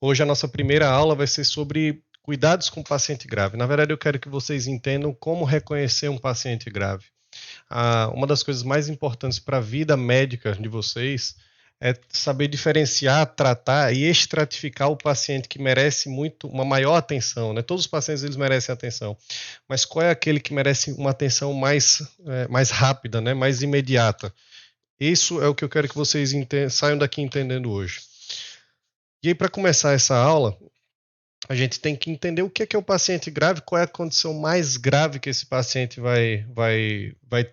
Hoje a nossa primeira aula vai ser sobre cuidados com paciente grave. Na verdade, eu quero que vocês entendam como reconhecer um paciente grave. Uma das coisas mais importantes para a vida médica de vocês é saber diferenciar, tratar e estratificar o paciente que merece uma maior atenção, né? Todos os pacientes eles merecem atenção, mas qual é aquele que merece uma atenção mais rápida, né? Mais imediata? Isso é o que eu quero que vocês saiam daqui entendendo hoje. E aí, para começar essa aula, a gente tem que entender o que é o paciente grave, qual é a condição mais grave que esse paciente vai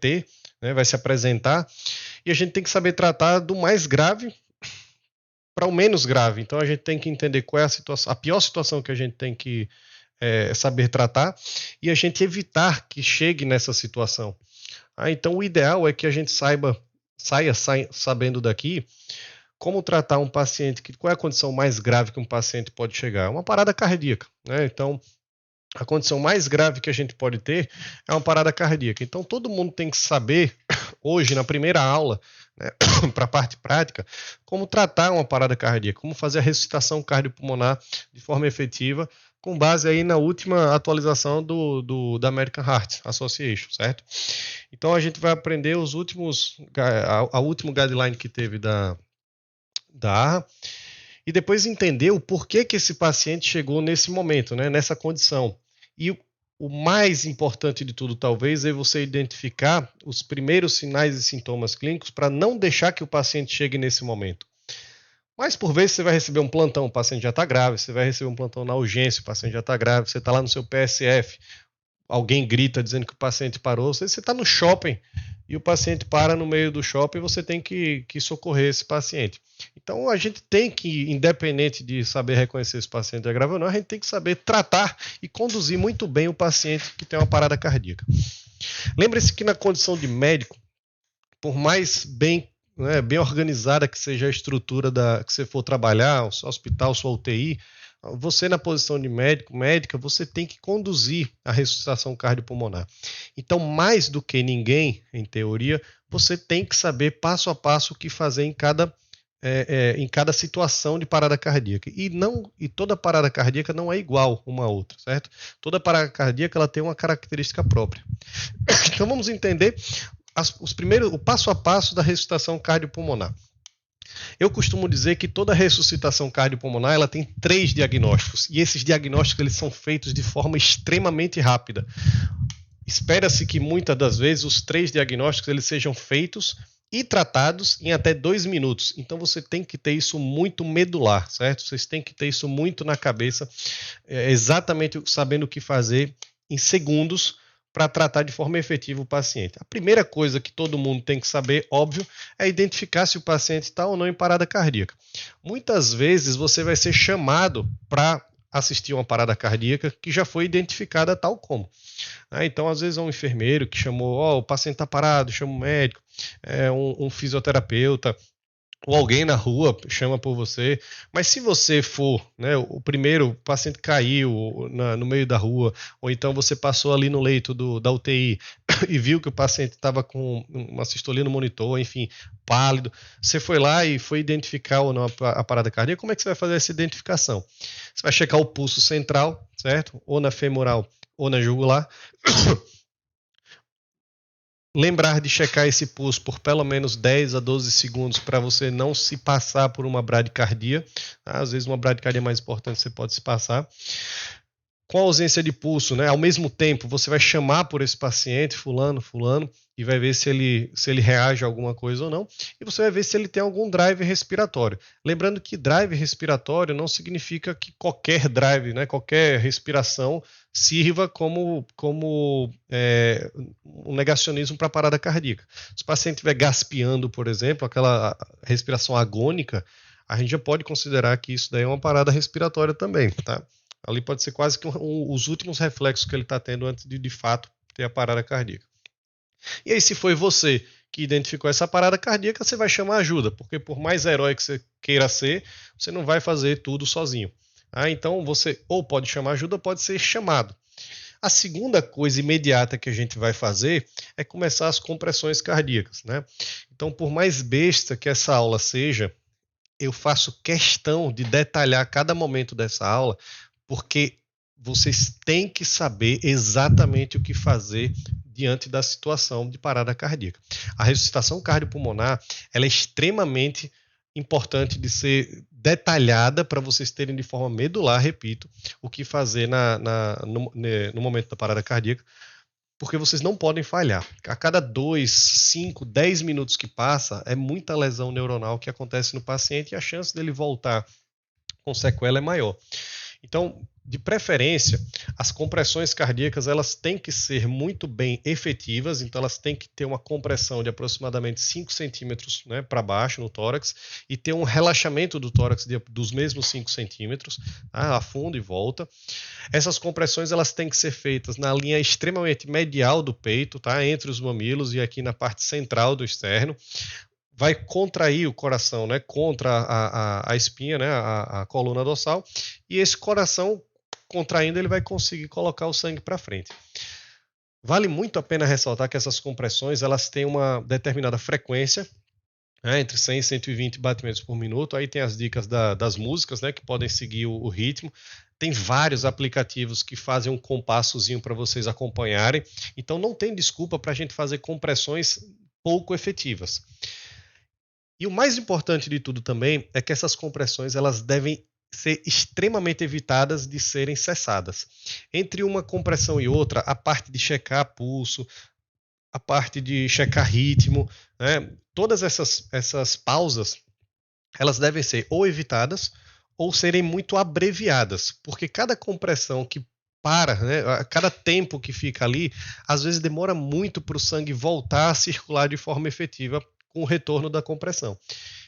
ter, né, vai se apresentar, e a gente tem que saber tratar do mais grave para o menos grave. Então a gente tem que entender qual é a pior situação que a gente tem que saber tratar e a gente evitar que chegue nessa situação. Então o ideal é que a gente saia sabendo daqui como tratar um paciente, qual é a condição mais grave que um paciente pode chegar? Uma parada cardíaca, né? Então, a condição mais grave que a gente pode ter é uma parada cardíaca. Então, todo mundo tem que saber, hoje, na primeira aula, né, para a parte prática, como tratar uma parada cardíaca, como fazer a ressuscitação cardiopulmonar de forma efetiva, com base aí na última atualização da American Heart Association, certo? Então, a gente vai aprender o último guideline que teve da AHA, e depois entender o porquê que esse paciente chegou nesse momento, né, nessa condição. E o mais importante de tudo, talvez, é você identificar os primeiros sinais e sintomas clínicos para não deixar que o paciente chegue nesse momento. Mas, por vezes, você vai receber um plantão, o paciente já está grave, você vai receber um plantão na urgência, o paciente já está grave, você está lá no seu PSF, alguém grita dizendo que o paciente parou, você está no shopping e o paciente para no meio do shopping e você tem que socorrer esse paciente. Então a gente tem que, independente de saber reconhecer se o paciente é grave ou não, a gente tem que saber tratar e conduzir muito bem o paciente que tem uma parada cardíaca. Lembre-se que na condição de médico, por mais bem organizada que seja a estrutura que você for trabalhar, o seu hospital, sua UTI, você na posição de médica, você tem que conduzir a ressuscitação cardiopulmonar. Então, mais do que ninguém, em teoria, você tem que saber passo a passo o que fazer em cada situação de parada cardíaca. E toda parada cardíaca não é igual uma a outra, certo? Toda parada cardíaca ela tem uma característica própria. Então vamos entender o passo a passo da ressuscitação cardiopulmonar. Eu costumo dizer que toda ressuscitação cardiopulmonar ela tem 3 diagnósticos, e esses diagnósticos eles são feitos de forma extremamente rápida. Espera-se que muitas das vezes os 3 diagnósticos eles sejam feitos e tratados em até 2 minutos. Então você tem que ter isso muito medular, certo? Vocês têm que ter isso muito na cabeça, exatamente sabendo o que fazer em segundos para tratar de forma efetiva o paciente. A primeira coisa que todo mundo tem que saber, óbvio, é identificar se o paciente está ou não em parada cardíaca. Muitas vezes você vai ser chamado para assistir uma parada cardíaca que já foi identificada tal como. Então, às vezes, é um enfermeiro que chamou, o paciente está parado, chama um médico, um fisioterapeuta, ou alguém na rua chama por você, mas se você for, né, o paciente caiu no meio da rua, ou então você passou ali no leito da UTI e viu que o paciente estava com uma sistolia no monitor, enfim, pálido, você foi lá e foi identificar ou não a parada cardíaca, como é que você vai fazer essa identificação? Você vai checar o pulso central, certo? Ou na femoral ou na jugular, lembrar de checar esse pulso por pelo menos 10 a 12 segundos para você não se passar por uma bradicardia. Às vezes uma bradicardia mais importante você pode se passar. Com a ausência de pulso, né, ao mesmo tempo, você vai chamar por esse paciente, fulano, e vai ver se ele reage a alguma coisa ou não, e você vai ver se ele tem algum drive respiratório. Lembrando que drive respiratório não significa que qualquer drive, né, qualquer respiração sirva como um negacionismo para a parada cardíaca. Se o paciente estiver gaspeando, por exemplo, aquela respiração agônica, a gente já pode considerar que isso daí é uma parada respiratória também, tá? Ali pode ser quase que os últimos reflexos que ele está tendo antes de fato ter a parada cardíaca. E aí, se foi você que identificou essa parada cardíaca, você vai chamar ajuda, porque por mais herói que você queira ser, você não vai fazer tudo sozinho. Então você ou pode chamar ajuda ou pode ser chamado. A segunda coisa imediata que a gente vai fazer é começar as compressões cardíacas, né? Então, por mais besta que essa aula seja, eu faço questão de detalhar cada momento dessa aula, porque vocês têm que saber exatamente o que fazer diante da situação de parada cardíaca. A ressuscitação cardiopulmonar, ela é extremamente importante de ser detalhada para vocês terem de forma medular, repito, o que fazer no momento da parada cardíaca, porque vocês não podem falhar. A cada 2, 5, 10 minutos que passa, é muita lesão neuronal que acontece no paciente e a chance dele voltar com sequela é maior. Então, de preferência, as compressões cardíacas elas têm que ser muito bem efetivas, então elas têm que ter uma compressão de aproximadamente 5 centímetros, né, para baixo no tórax e ter um relaxamento do tórax dos mesmos 5 centímetros, tá, afunda e volta. Essas compressões elas têm que ser feitas na linha extremamente medial do peito, tá, entre os mamilos e aqui na parte central do externo. Vai contrair o coração, né, contra a espinha, né, a coluna dorsal, e esse coração contraindo, ele vai conseguir colocar o sangue para frente. Vale muito a pena ressaltar que essas compressões, elas têm uma determinada frequência, né, entre 100 e 120 batimentos por minuto. Aí tem as dicas das músicas, né, que podem seguir o ritmo. Tem vários aplicativos que fazem um compassozinho para vocês acompanharem. Então não tem desculpa para a gente fazer compressões pouco efetivas. E o mais importante de tudo também é que essas compressões elas devem ser extremamente evitadas de serem cessadas. Entre uma compressão e outra, a parte de checar pulso, a parte de checar ritmo, né, todas essas pausas, elas devem ser ou evitadas ou serem muito abreviadas, porque cada compressão que para, né, cada tempo que fica ali, às vezes demora muito para o sangue voltar a circular de forma efetiva com o retorno da compressão.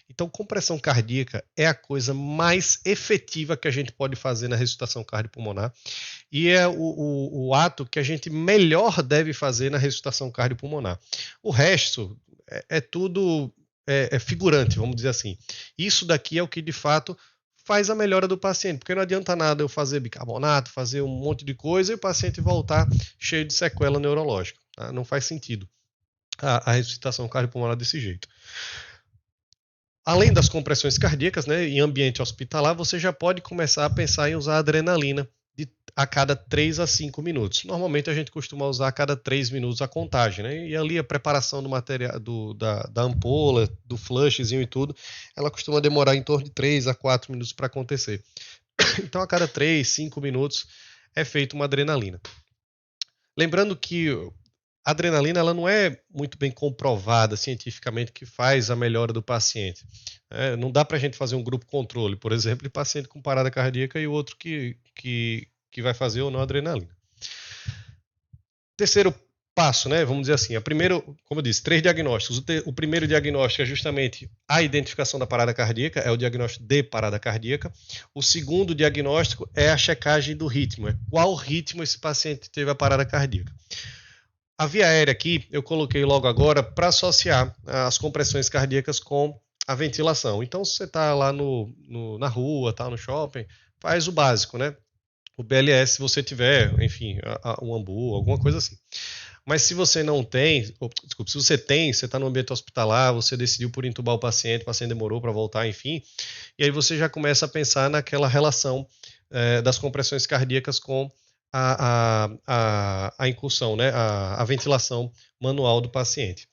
Então, compressão cardíaca é a coisa mais efetiva que a gente pode fazer na ressuscitação cardiopulmonar e é o ato que a gente melhor deve fazer na ressuscitação cardiopulmonar. O resto é tudo figurante, vamos dizer assim. Isso daqui é o que de fato faz a melhora do paciente, porque não adianta nada eu fazer bicarbonato, fazer um monte de coisa e o paciente voltar cheio de sequela neurológica. Tá? Não faz sentido a ressuscitação cardiopulmonar desse jeito. Além das compressões cardíacas, né, em ambiente hospitalar, você já pode começar a pensar em usar adrenalina a cada 3 a 5 minutos. Normalmente a gente costuma usar a cada 3 minutos a contagem, né? E ali a preparação do material, da ampola, do flushzinho e tudo, ela costuma demorar em torno de 3 a 4 minutos para acontecer. Então a cada 3, 5 minutos é feita uma adrenalina. Lembrando que a adrenalina ela não é muito bem comprovada cientificamente que faz a melhora do paciente. Não dá para a gente fazer um grupo controle, por exemplo, de paciente com parada cardíaca e outro que vai fazer ou não adrenalina. Terceiro passo, né, vamos dizer assim, como eu disse, 3 diagnósticos. O primeiro diagnóstico é justamente a identificação da parada cardíaca, é o diagnóstico de parada cardíaca. O segundo diagnóstico é a checagem do ritmo, é qual ritmo esse paciente teve a parada cardíaca. A via aérea aqui eu coloquei logo agora para associar as compressões cardíacas com a ventilação. Então, se você está lá na rua, tá no shopping, faz o básico, né? O BLS, se você tiver, enfim, um AMBU, alguma coisa assim. Mas se você não tem, desculpa, se você tem, você está no ambiente hospitalar, você decidiu por intubar o paciente demorou para voltar, enfim, e aí você já começa a pensar naquela relação das compressões cardíacas com a incursão, né, a ventilação manual do paciente.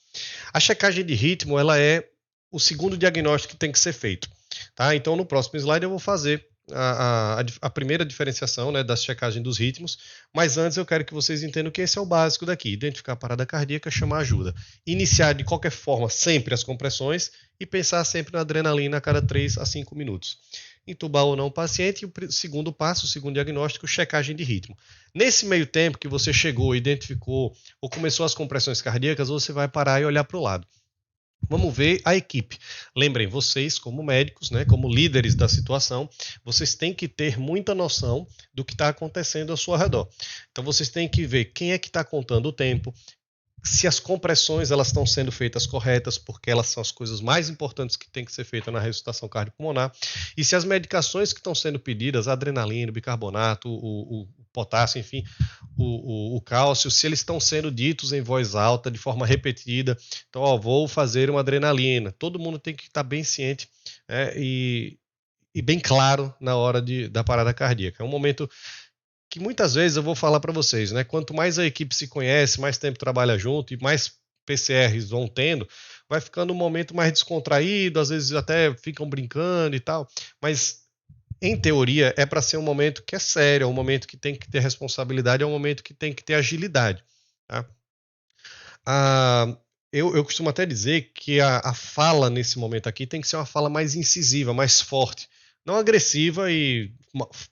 A checagem de ritmo, ela é o segundo diagnóstico que tem que ser feito. Tá? Então, no próximo slide eu vou fazer a primeira diferenciação, né, da checagem dos ritmos, mas antes eu quero que vocês entendam que esse é o básico daqui, identificar a parada cardíaca, chamar ajuda. Iniciar de qualquer forma sempre as compressões e pensar sempre na adrenalina a cada 3 a 5 minutos. Intubar ou não o paciente, e o segundo passo, o segundo diagnóstico, checagem de ritmo. Nesse meio tempo que você chegou, identificou ou começou as compressões cardíacas, você vai parar e olhar para o lado. Vamos ver a equipe. Lembrem, vocês como médicos, né, como líderes da situação, vocês têm que ter muita noção do que está acontecendo ao seu redor. Então vocês têm que ver quem é que está contando o tempo, se as compressões elas estão sendo feitas corretas, porque elas são as coisas mais importantes que tem que ser feita na ressuscitação cardiopulmonar, e se as medicações que estão sendo pedidas, a adrenalina, o bicarbonato, o potássio, enfim, o cálcio, se eles estão sendo ditos em voz alta, de forma repetida. Então, ó, vou fazer uma adrenalina. Todo mundo tem que estar bem ciente, e bem claro na hora da parada cardíaca. É um momento que muitas vezes eu vou falar para vocês, né? Quanto mais a equipe se conhece, mais tempo trabalha junto e mais PCRs vão tendo, vai ficando um momento mais descontraído, às vezes até ficam brincando e tal, mas em teoria é para ser um momento que é sério, é um momento que tem que ter responsabilidade, é um momento que tem que ter agilidade. Tá? Eu costumo até dizer que a fala nesse momento aqui tem que ser uma fala mais incisiva, mais forte, não agressiva e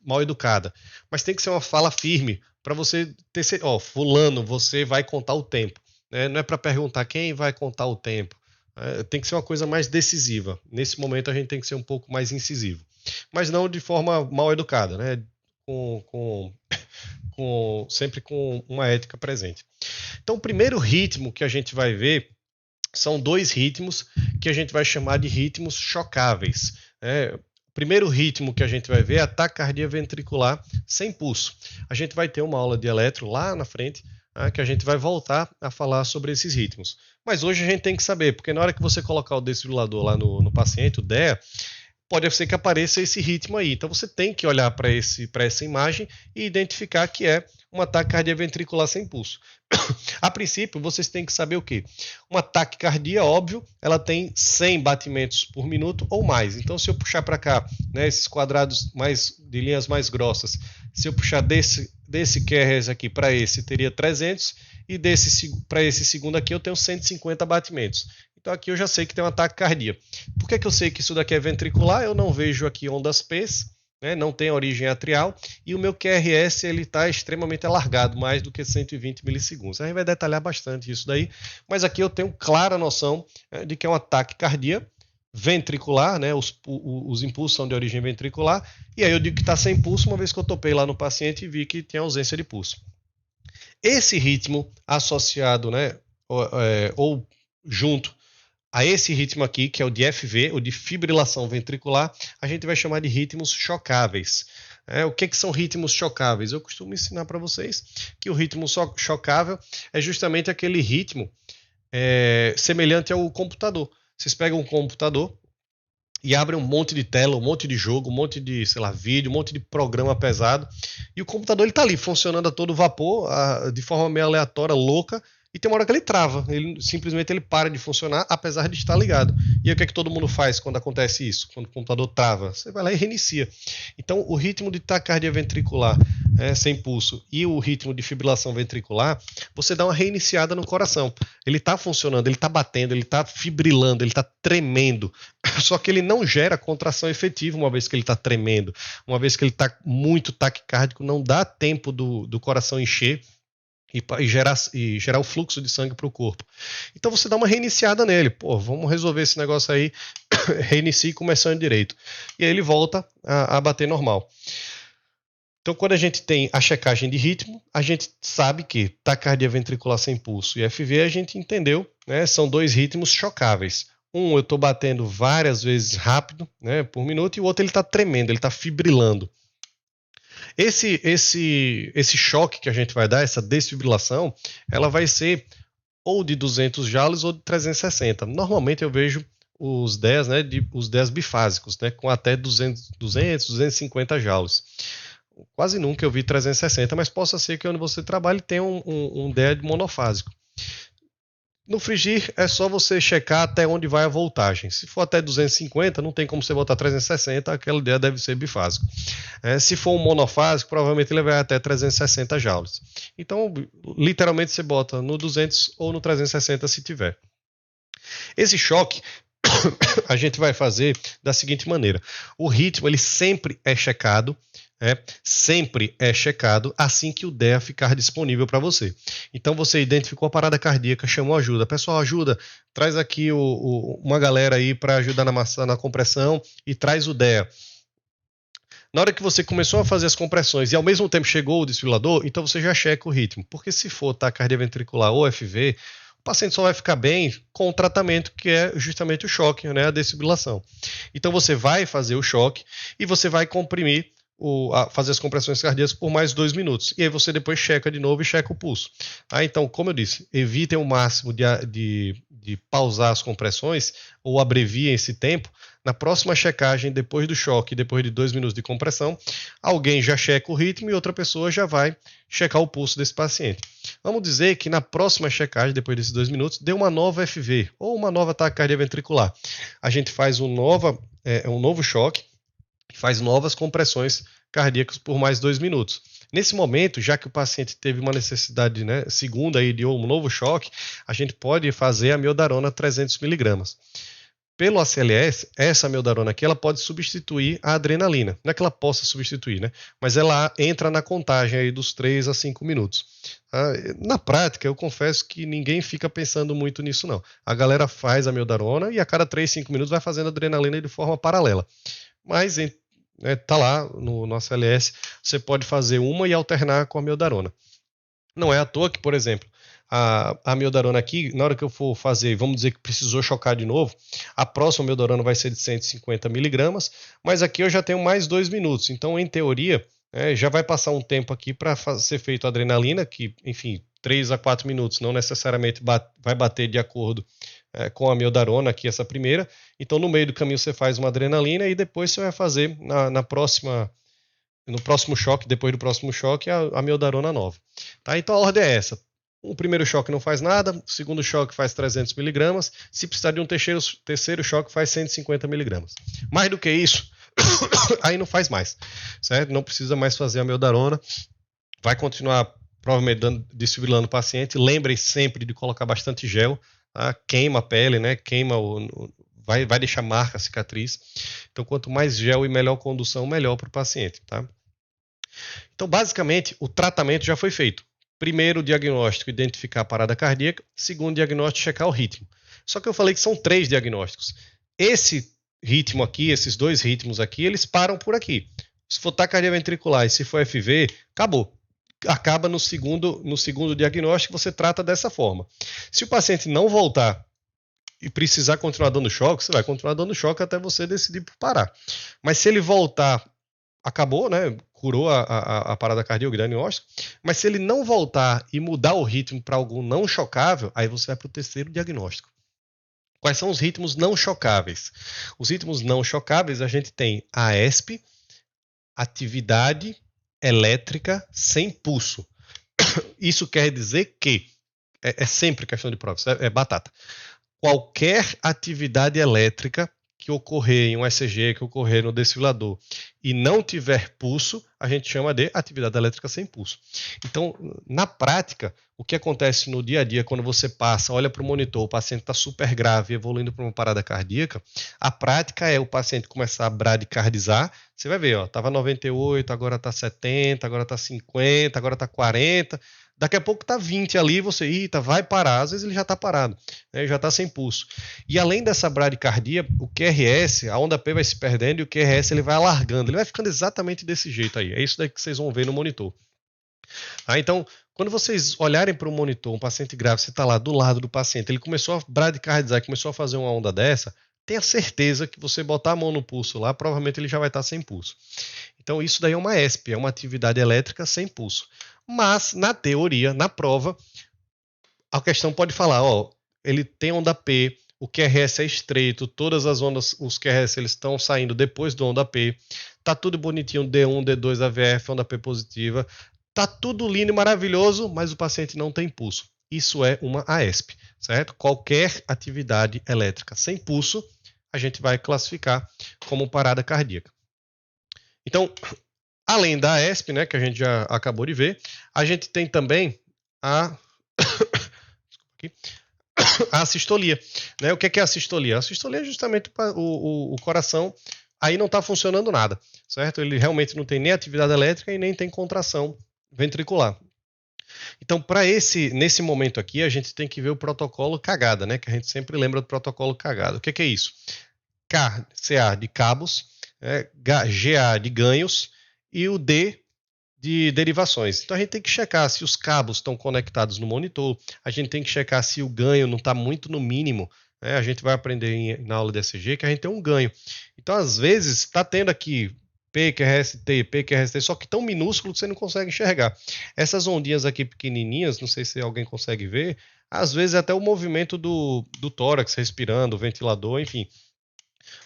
mal educada, mas tem que ser uma fala firme para você ter, ó, fulano, você vai contar o tempo, né? Não é para perguntar quem vai contar o tempo, tem que ser uma coisa mais decisiva. Nesse momento a gente tem que ser um pouco mais incisivo, mas não de forma mal educada, né? Sempre com uma ética presente. Então, o primeiro ritmo que a gente vai ver são dois ritmos que a gente vai chamar de ritmos chocáveis. O primeiro ritmo que a gente vai ver é a taquicardia ventricular sem pulso. A gente vai ter uma aula de eletro lá na frente, que a gente vai voltar a falar sobre esses ritmos. Mas hoje a gente tem que saber, porque na hora que você colocar o desfibrilador lá no paciente, o DEA, pode ser que apareça esse ritmo aí. Então você tem que olhar para essa imagem e identificar que é uma taquicardia ventricular sem pulso. A princípio, vocês têm que saber o quê? Uma taquicardia, óbvio, ela tem 100 batimentos por minuto ou mais. Então, se eu puxar para cá, né, esses quadrados de linhas mais grossas, se eu puxar desse QRS aqui para esse, teria 300, e para esse segundo aqui eu tenho 150 batimentos. Então aqui eu já sei que tem um ataque cardíaco. Por que eu sei que isso daqui é ventricular? Eu não vejo aqui ondas P's, né? Não tem origem atrial, e o meu QRS está extremamente alargado, mais do que 120 milissegundos. A gente vai detalhar bastante isso daí, mas aqui eu tenho clara noção de que é um ataque cardíaco ventricular, né? Os impulsos são de origem ventricular, e aí eu digo que está sem pulso, uma vez que eu topei lá no paciente e vi que tinha ausência de pulso. Esse ritmo associado, né, ou junto a esse ritmo aqui, que é o de FV, o de fibrilação ventricular, a gente vai chamar de ritmos chocáveis. O que são ritmos chocáveis? Eu costumo ensinar para vocês que o ritmo chocável é justamente aquele ritmo semelhante ao computador. Vocês pegam um computador e abrem um monte de tela, um monte de jogo, um monte de, sei lá, vídeo, um monte de programa pesado, e o computador ele está ali funcionando a todo vapor, de forma meio aleatória, louca, e tem uma hora que ele trava, simplesmente ele para de funcionar, apesar de estar ligado. E aí o que é que todo mundo faz quando acontece isso? Quando o computador trava? Você vai lá e reinicia. Então o ritmo de taquicardia ventricular sem pulso e o ritmo de fibrilação ventricular, você dá uma reiniciada no coração. Ele está funcionando, ele está batendo, ele está fibrilando, ele está tremendo. Só que ele não gera contração efetiva uma vez que ele está tremendo. Uma vez que ele está muito taquicárdico, não dá tempo do coração encher e gerar o fluxo de sangue para o corpo. Então você dá uma reiniciada nele. Pô, vamos resolver esse negócio aí, reinicie começando direito. E aí ele volta a bater normal. Então quando a gente tem a checagem de ritmo, a gente sabe que taquicardia ventricular sem pulso e FV a gente entendeu, né, são dois ritmos chocáveis. Um eu estou batendo várias vezes rápido, né, por minuto, e o outro ele está tremendo, ele está fibrilando. Esse choque que a gente vai dar, essa desfibrilação, ela vai ser ou de 200 joules ou de 360. Normalmente eu vejo os 10, né, os 10 bifásicos, né, com até 250 joules. Quase nunca eu vi 360, mas possa ser que onde você trabalhe tenha um DEA monofásico. No Frigir é só você checar até onde vai a voltagem. Se for até 250, não tem como você botar 360, aquela ideia deve ser bifásico. Se for um monofásico, provavelmente ele vai até 360 joules. Então, literalmente você bota no 200 ou no 360 se tiver. Esse choque a gente vai fazer da seguinte maneira. O ritmo ele sempre é checado, assim que o DEA ficar disponível para você. Então você identificou a parada cardíaca, chamou ajuda. Pessoal, ajuda, traz aqui uma galera aí para ajudar na compressão e traz o DEA. Na hora que você começou a fazer as compressões e ao mesmo tempo chegou o desfibrilador, então você já checa o ritmo. Porque se for taquicardia ventricular ou FV, o paciente só vai ficar bem com o tratamento que é justamente o choque, né, a desfibrilação. Então você vai fazer o choque e você vai comprimir fazer as compressões cardíacas por mais 2 minutos. E aí você depois checa de novo e checa o pulso. Tá? Então, como eu disse, evitem o máximo de pausar as compressões ou abreviem esse tempo. Na próxima checagem, depois do choque, depois de 2 minutos de compressão, alguém já checa o ritmo e outra pessoa já vai checar o pulso desse paciente. Vamos dizer que na próxima checagem, depois desses 2 minutos, deu uma nova FV ou uma nova taquicardia ventricular. A gente faz um novo choque, faz novas compressões cardíacas por mais 2 minutos. Nesse momento, já que o paciente teve uma necessidade segunda aí de um novo choque, a gente pode fazer a miodarona 300 mg. Pelo ACLS, essa amiodarona aqui ela pode substituir a adrenalina. Não é que ela possa substituir, né? Mas ela entra na contagem aí dos 3 a 5 minutos. Na prática, eu confesso que ninguém fica pensando muito nisso, não. A galera faz a amiodarona e a cada 3, 5 minutos vai fazendo a adrenalina de forma paralela. Mas tá lá no ACLS, você pode fazer uma e alternar com a amiodarona. Não é à toa que, por exemplo, a amiodarona aqui, na hora que eu for fazer, vamos dizer que precisou chocar de novo, a próxima amiodarona vai ser de 150 mg, mas aqui eu já tenho mais 2 minutos. Então, em teoria, já vai passar um tempo aqui para ser feito a adrenalina, que, enfim, 3 a 4 minutos, não necessariamente vai bater de acordo com a amiodarona aqui, essa primeira. Então, no meio do caminho, você faz uma adrenalina e depois você vai fazer no próximo choque, depois do próximo choque, a amiodarona nova. Tá? Então a ordem é essa. O primeiro choque não faz nada, o segundo choque faz 300 mg, se precisar de um terceiro choque faz 150 mg. Mais do que isso, aí não faz mais, certo? Não precisa mais fazer a amiodarona, vai continuar provavelmente desfibrilando o paciente. Lembrem sempre de colocar bastante gel, tá? Queima a pele, né? Vai deixar marca, cicatriz. Então quanto mais gel e melhor condução, melhor para o paciente, tá? Então, basicamente, o tratamento já foi feito. Primeiro diagnóstico, identificar a parada cardíaca. Segundo diagnóstico, checar o ritmo. Só que eu falei que são 3 diagnósticos. Esse ritmo aqui, esses 2 ritmos aqui, eles param por aqui. Se for taquicardia ventricular e se for FV, acabou. Acaba no segundo diagnóstico, você trata dessa forma. Se o paciente não voltar e precisar continuar dando choque, você vai continuar dando choque até você decidir por parar. Mas se ele voltar, acabou, né? Curou a parada cardíaca, o diagnóstico. Mas se ele não voltar e mudar o ritmo para algum não chocável, aí você vai para o terceiro diagnóstico. Quais são os ritmos não chocáveis? Os ritmos não chocáveis, a gente tem AESP, atividade elétrica sem pulso. Isso quer dizer que é sempre questão de prova, é batata. Qualquer atividade elétrica que ocorrer em um ECG, que ocorrer no desfibrilador e não tiver pulso, a gente chama de atividade elétrica sem pulso. Então, na prática, o que acontece no dia a dia, quando você passa, olha para o monitor, o paciente está super grave, evoluindo para uma parada cardíaca, a prática é o paciente começar a bradicardizar. Você vai ver, estava 98, agora está 70, agora está 50, agora está 40. Daqui a pouco está 20 ali, você vai parar. Às vezes ele já está parado, né? Já está sem pulso. E além dessa bradicardia, o QRS, a onda P vai se perdendo e o QRS ele vai alargando. Ele vai ficando exatamente desse jeito aí. É isso daí que vocês vão ver no monitor. Então, quando vocês olharem para o monitor, um paciente grave, você está lá do lado do paciente, ele começou a bradicardizar, começou a fazer uma onda dessa, tenha certeza que você botar a mão no pulso lá, provavelmente ele já vai estar sem pulso. Então, isso daí é uma ESP, é uma atividade elétrica sem pulso. Mas, na teoria, na prova, a questão pode falar, ele tem onda P, o QRS é estreito, todas as ondas, os QRS eles estão saindo depois do onda P, tá tudo bonitinho, D1, D2, AVF, onda P positiva, tá tudo lindo e maravilhoso, mas o paciente não tem pulso. Isso é uma AESP, certo? Qualquer atividade elétrica sem pulso, a gente vai classificar como parada cardíaca. Então, além da AESP, né, que a gente já acabou de ver, a gente tem também a assistolia. Né? O que é a assistolia? A assistolia é justamente o coração aí não está funcionando nada, certo? Ele realmente não tem nem atividade elétrica e nem tem contração ventricular. Então, nesse momento aqui, a gente tem que ver o protocolo cagada, né? Que a gente sempre lembra do protocolo cagada. O que é isso? CA de cabos, GA de ganhos e o D de derivações. Então a gente tem que checar se os cabos estão conectados no monitor, a gente tem que checar se o ganho não está muito no mínimo. Né? A gente vai aprender na aula de ECG que a gente tem um ganho. Então, às vezes, está tendo aqui PQRST, PQRST, só que tão minúsculo que você não consegue enxergar. Essas ondinhas aqui pequenininhas, não sei se alguém consegue ver, às vezes até o movimento do tórax respirando, o ventilador, enfim.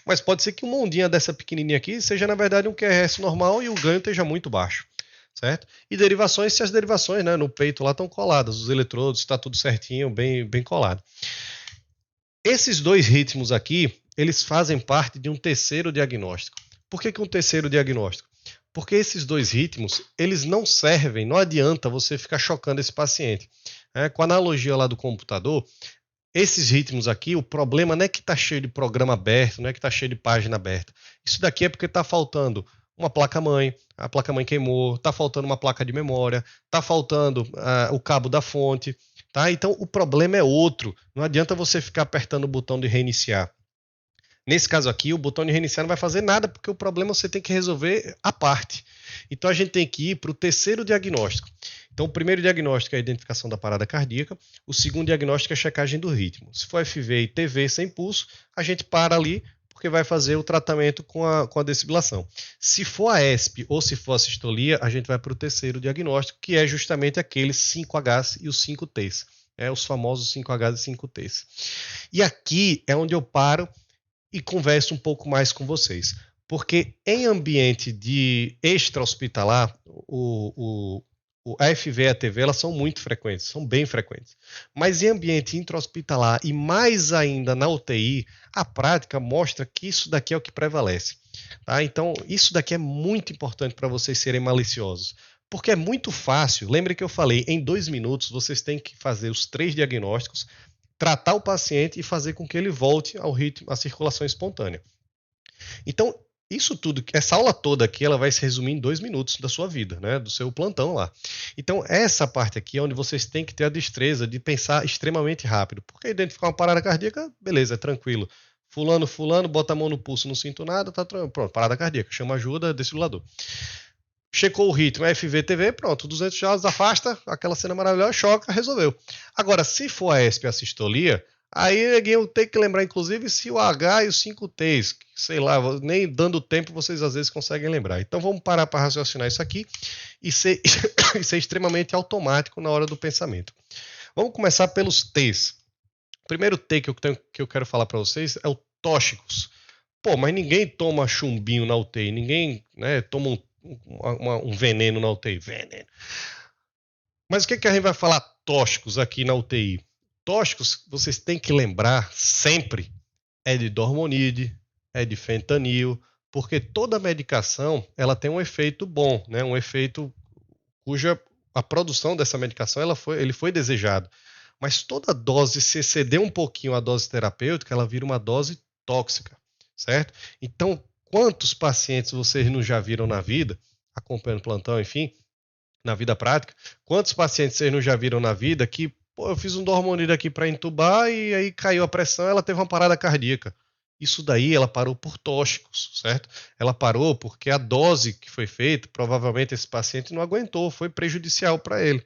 Mas pode ser que uma ondinha dessa pequenininha aqui seja, na verdade, um QRS normal e o ganho esteja muito baixo, certo? E derivações, se as derivações, né, no peito lá estão coladas, os eletrodos, está tudo certinho, bem colado. Esses dois ritmos aqui, eles fazem parte de um terceiro diagnóstico. Por que um terceiro diagnóstico? Porque esses dois ritmos, eles não servem, não adianta você ficar chocando esse paciente. Com a analogia lá do computador, esses ritmos aqui, o problema não é que está cheio de programa aberto, não é que está cheio de página aberta. Isso daqui é porque está faltando uma placa-mãe, a placa-mãe queimou, está faltando uma placa de memória, está faltando o cabo da fonte, tá? Então o problema é outro. Não adianta você ficar apertando o botão de reiniciar. Nesse caso aqui, o botão de reiniciar não vai fazer nada, porque o problema você tem que resolver à parte. Então a gente tem que ir para o terceiro diagnóstico. Então o primeiro diagnóstico é a identificação da parada cardíaca, o segundo diagnóstico é a checagem do ritmo. Se for FV e TV sem pulso, a gente para ali, porque vai fazer o tratamento com a desfibrilação. Se for a ESP ou se for a sistolia, a gente vai para o terceiro diagnóstico, que é justamente aqueles 5Hs e os 5Ts. Os famosos 5Hs e 5Ts. E aqui é onde eu paro e converso um pouco mais com vocês. Porque em ambiente de extra-hospitalar, a FV e a TV elas são muito frequentes, são bem frequentes. Mas em ambiente intra-hospitalar e mais ainda na UTI, a prática mostra que isso daqui é o que prevalece. Tá? Então, isso daqui é muito importante para vocês serem maliciosos. Porque é muito fácil, lembre que eu falei, em 2 minutos vocês têm que fazer os 3 diagnósticos, tratar o paciente e fazer com que ele volte ao ritmo, à circulação espontânea. Então, isso tudo, essa aula toda aqui, ela vai se resumir em 2 minutos da sua vida, né, do seu plantão lá. Então, essa parte aqui é onde vocês têm que ter a destreza de pensar extremamente rápido. Porque identificar uma parada cardíaca, beleza, é tranquilo. Fulano, bota a mão no pulso, não sinto nada, tá pronto, parada cardíaca, chama ajuda, desfibrilador. Checou o ritmo, FV-TV, pronto, 200 joules, afasta, aquela cena maravilhosa, choca, resolveu. Agora, se for a ESP e a sistolia, aí eu tenho que lembrar, inclusive, se o H e os 5Ts, sei lá, nem dando tempo vocês às vezes conseguem lembrar. Então vamos parar para raciocinar isso aqui e ser, e ser extremamente automático na hora do pensamento. Vamos começar pelos T's. O primeiro T que eu quero falar para vocês é o tóxicos. Pô, mas ninguém toma chumbinho na UTI, ninguém, né, toma um veneno na UTI. Veneno. Mas o que a gente vai falar tóxicos aqui na UTI? Tóxicos, vocês têm que lembrar sempre, é de dormonide, é de fentanil, porque toda medicação ela tem um efeito bom, né? Um efeito cuja a produção dessa medicação ele foi desejado. Mas toda dose, se exceder um pouquinho a dose terapêutica, ela vira uma dose tóxica, certo? Então, quantos pacientes vocês não já viram na vida, acompanhando plantão, enfim, na vida prática, quantos pacientes vocês não já viram na vida que, pô, eu fiz um dormonide aqui para entubar e aí caiu a pressão, ela teve uma parada cardíaca. Isso daí ela parou por tóxicos, certo? Ela parou porque a dose que foi feita, provavelmente esse paciente não aguentou, foi prejudicial para ele.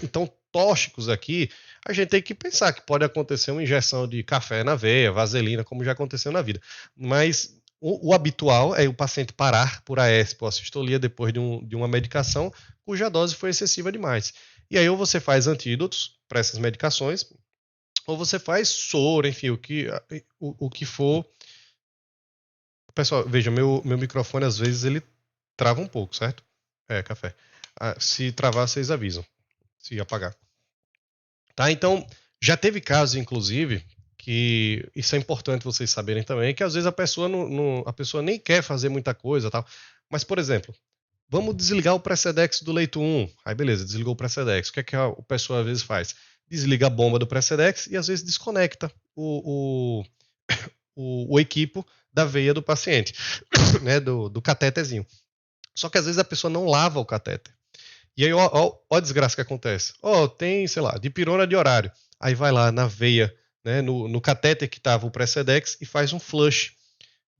Então, tóxicos aqui, a gente tem que pensar que pode acontecer uma injeção de café na veia, vaselina, como já aconteceu na vida. Mas o habitual é o paciente parar por AESP ou assistolia depois de uma medicação cuja dose foi excessiva demais. E aí ou você faz antídotos para essas medicações, ou você faz soro, enfim, o que for. Pessoal, veja, meu microfone às vezes ele trava um pouco, certo? Café. Se travar, vocês avisam. Se apagar. Tá? Então, já teve casos, inclusive, que isso é importante vocês saberem também, que às vezes a pessoa, a pessoa nem quer fazer muita coisa, tal. Mas, por exemplo, vamos desligar o Precedex do leito 1. Aí, beleza, desligou o Precedex. O que é que a pessoa às vezes faz? Desliga a bomba do Precedex e às vezes desconecta o equipo da veia do paciente, né, do catéterzinho. Só que às vezes a pessoa não lava o catéter. E aí, ó a desgraça que acontece. Tem, sei lá, dipirona de horário. Aí vai lá na veia, né, no catéter que estava o Precedex e faz um flush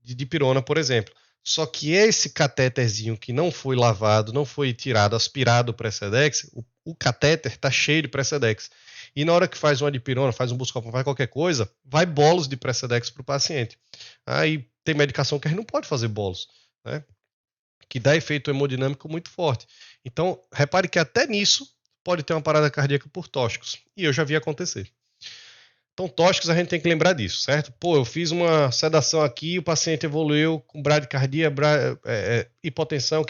de dipirona, por exemplo. Só que esse catéterzinho que não foi lavado, não foi tirado, aspirado o Precedex, o catéter está cheio de Precedex. E na hora que faz uma dipirona, faz um buscopan, faz qualquer coisa, vai bolos de Precedex para o paciente. Aí tem medicação que a gente não pode fazer bolos, né? que dá efeito hemodinâmico muito forte. Então, repare que até nisso pode ter uma parada cardíaca por tóxicos. E eu já vi acontecer. Então, tóxicos a gente tem que lembrar disso, certo? Pô, eu fiz uma sedação aqui, o paciente evoluiu com bradicardia, hipotensão,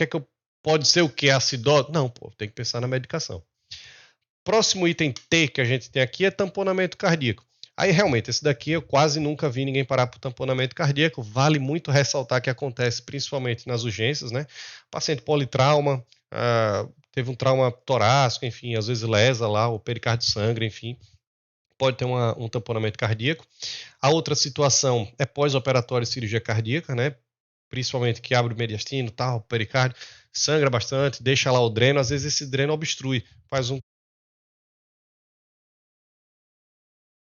pode ser o que? Acidose? Não, pô, tem que pensar na medicação. Próximo item T que a gente tem aqui é tamponamento cardíaco. Aí, realmente, esse daqui eu quase nunca vi ninguém parar por tamponamento cardíaco. Vale muito ressaltar que acontece principalmente nas urgências, né? Paciente politrauma, teve um trauma torácico, enfim, às vezes lesa lá, o pericárdio sangra, enfim, pode ter um tamponamento cardíaco. A outra situação é pós-operatório cirurgia cardíaca, né? Principalmente que abre o mediastino, tal, o pericárdio, sangra bastante, deixa lá o dreno, às vezes esse dreno obstrui, faz um...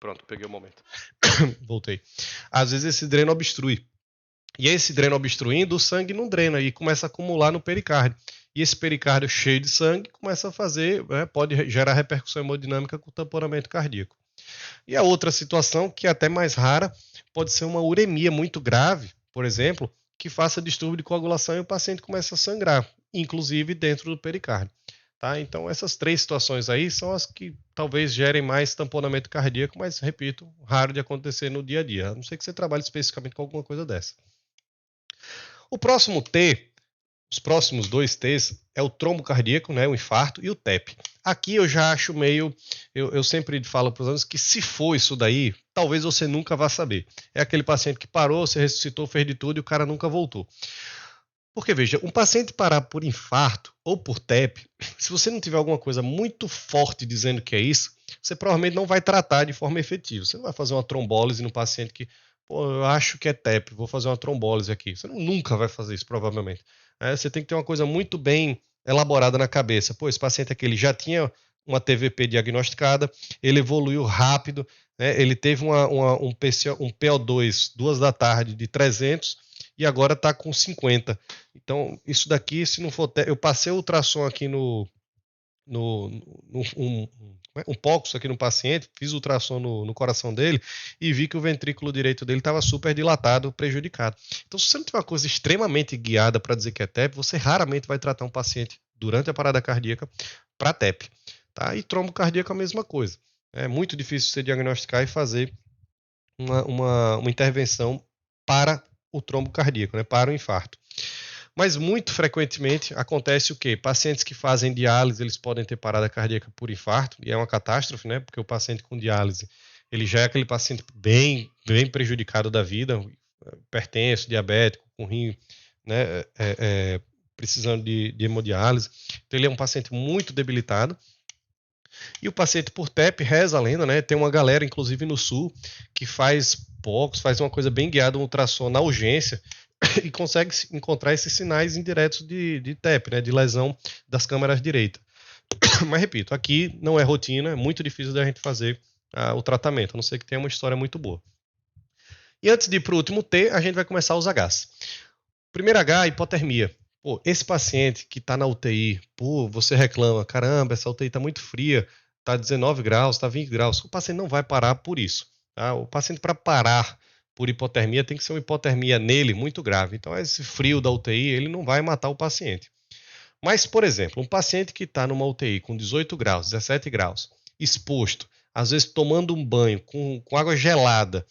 Pronto, peguei o momento. Voltei. Às vezes esse dreno obstrui. E esse dreno obstruindo, o sangue não drena e começa a acumular no pericárdio. E esse pericárdio cheio de sangue começa a fazer, pode gerar repercussão hemodinâmica com tamponamento cardíaco. E a outra situação, que é até mais rara, pode ser uma uremia muito grave, por exemplo, que faça distúrbio de coagulação e o paciente começa a sangrar, inclusive dentro do pericárdio. Tá? Então, essas 3 situações aí são as que talvez gerem mais tamponamento cardíaco, mas, repito, raro de acontecer no dia a dia, a não ser que você trabalhe especificamente com alguma coisa dessa. O próximo T, os próximos 2 T's, é o trombo cardíaco, né, o infarto, e o TEP. Aqui eu já acho meio... Eu sempre falo para os alunos que se for isso daí, talvez você nunca vá saber. É aquele paciente que parou, você ressuscitou, fez de tudo e o cara nunca voltou. Porque, veja, um paciente parar por infarto ou por TEP, se você não tiver alguma coisa muito forte dizendo que é isso, você provavelmente não vai tratar de forma efetiva. Você não vai fazer uma trombólise no paciente que, pô, eu acho que é TEP, vou fazer uma trombólise aqui. Você nunca vai fazer isso, provavelmente. Você tem que ter uma coisa muito bem elaborada na cabeça. Pô, esse paciente aqui ele já tinha uma TVP diagnosticada, ele evoluiu rápido, né? Ele teve um PO2 2 da tarde de 300 e agora está com 50. Então, isso daqui, se não for... Eu passei o ultrassom aqui um POCUS aqui no paciente, fiz ultrassom no coração dele e vi que o ventrículo direito dele estava super dilatado, prejudicado. Então, se você não tiver uma coisa extremamente guiada para dizer que é TEP, você raramente vai tratar um paciente durante a parada cardíaca para TEP. Tá? E trombo cardíaco é a mesma coisa. É muito difícil você diagnosticar e fazer uma intervenção para o trombo cardíaco, né, para o infarto. Mas muito frequentemente acontece o quê? Pacientes que fazem diálise, eles podem ter parada cardíaca por infarto, e é uma catástrofe, né? Porque o paciente com diálise, ele já é aquele paciente bem prejudicado da vida, hipertenso, diabético, com rim, né, precisando de hemodiálise. Então ele é um paciente muito debilitado. E o paciente por TEP, reza a lenda, né? Tem uma galera, inclusive no sul, que faz POCUS, faz uma coisa bem guiada, um ultrassom na urgência, e consegue encontrar esses sinais indiretos de TEP, né? De lesão das câmaras direitas. Mas, repito, aqui não é rotina, é muito difícil da gente fazer o tratamento, a não ser que tenha uma história muito boa. E antes de ir para o último T, a gente vai começar os Hs. Primeiro H, hipotermia. Pô, esse paciente que está na UTI, pô, você reclama, caramba, essa UTI está muito fria, está 19 graus, está 20 graus. O paciente não vai parar por isso. Tá? O paciente, para parar por hipotermia, tem que ser uma hipotermia nele muito grave. Então, esse frio da UTI, ele não vai matar o paciente. Mas, por exemplo, um paciente que está numa UTI com 18 graus, 17 graus, exposto, às vezes tomando um banho com água gelada,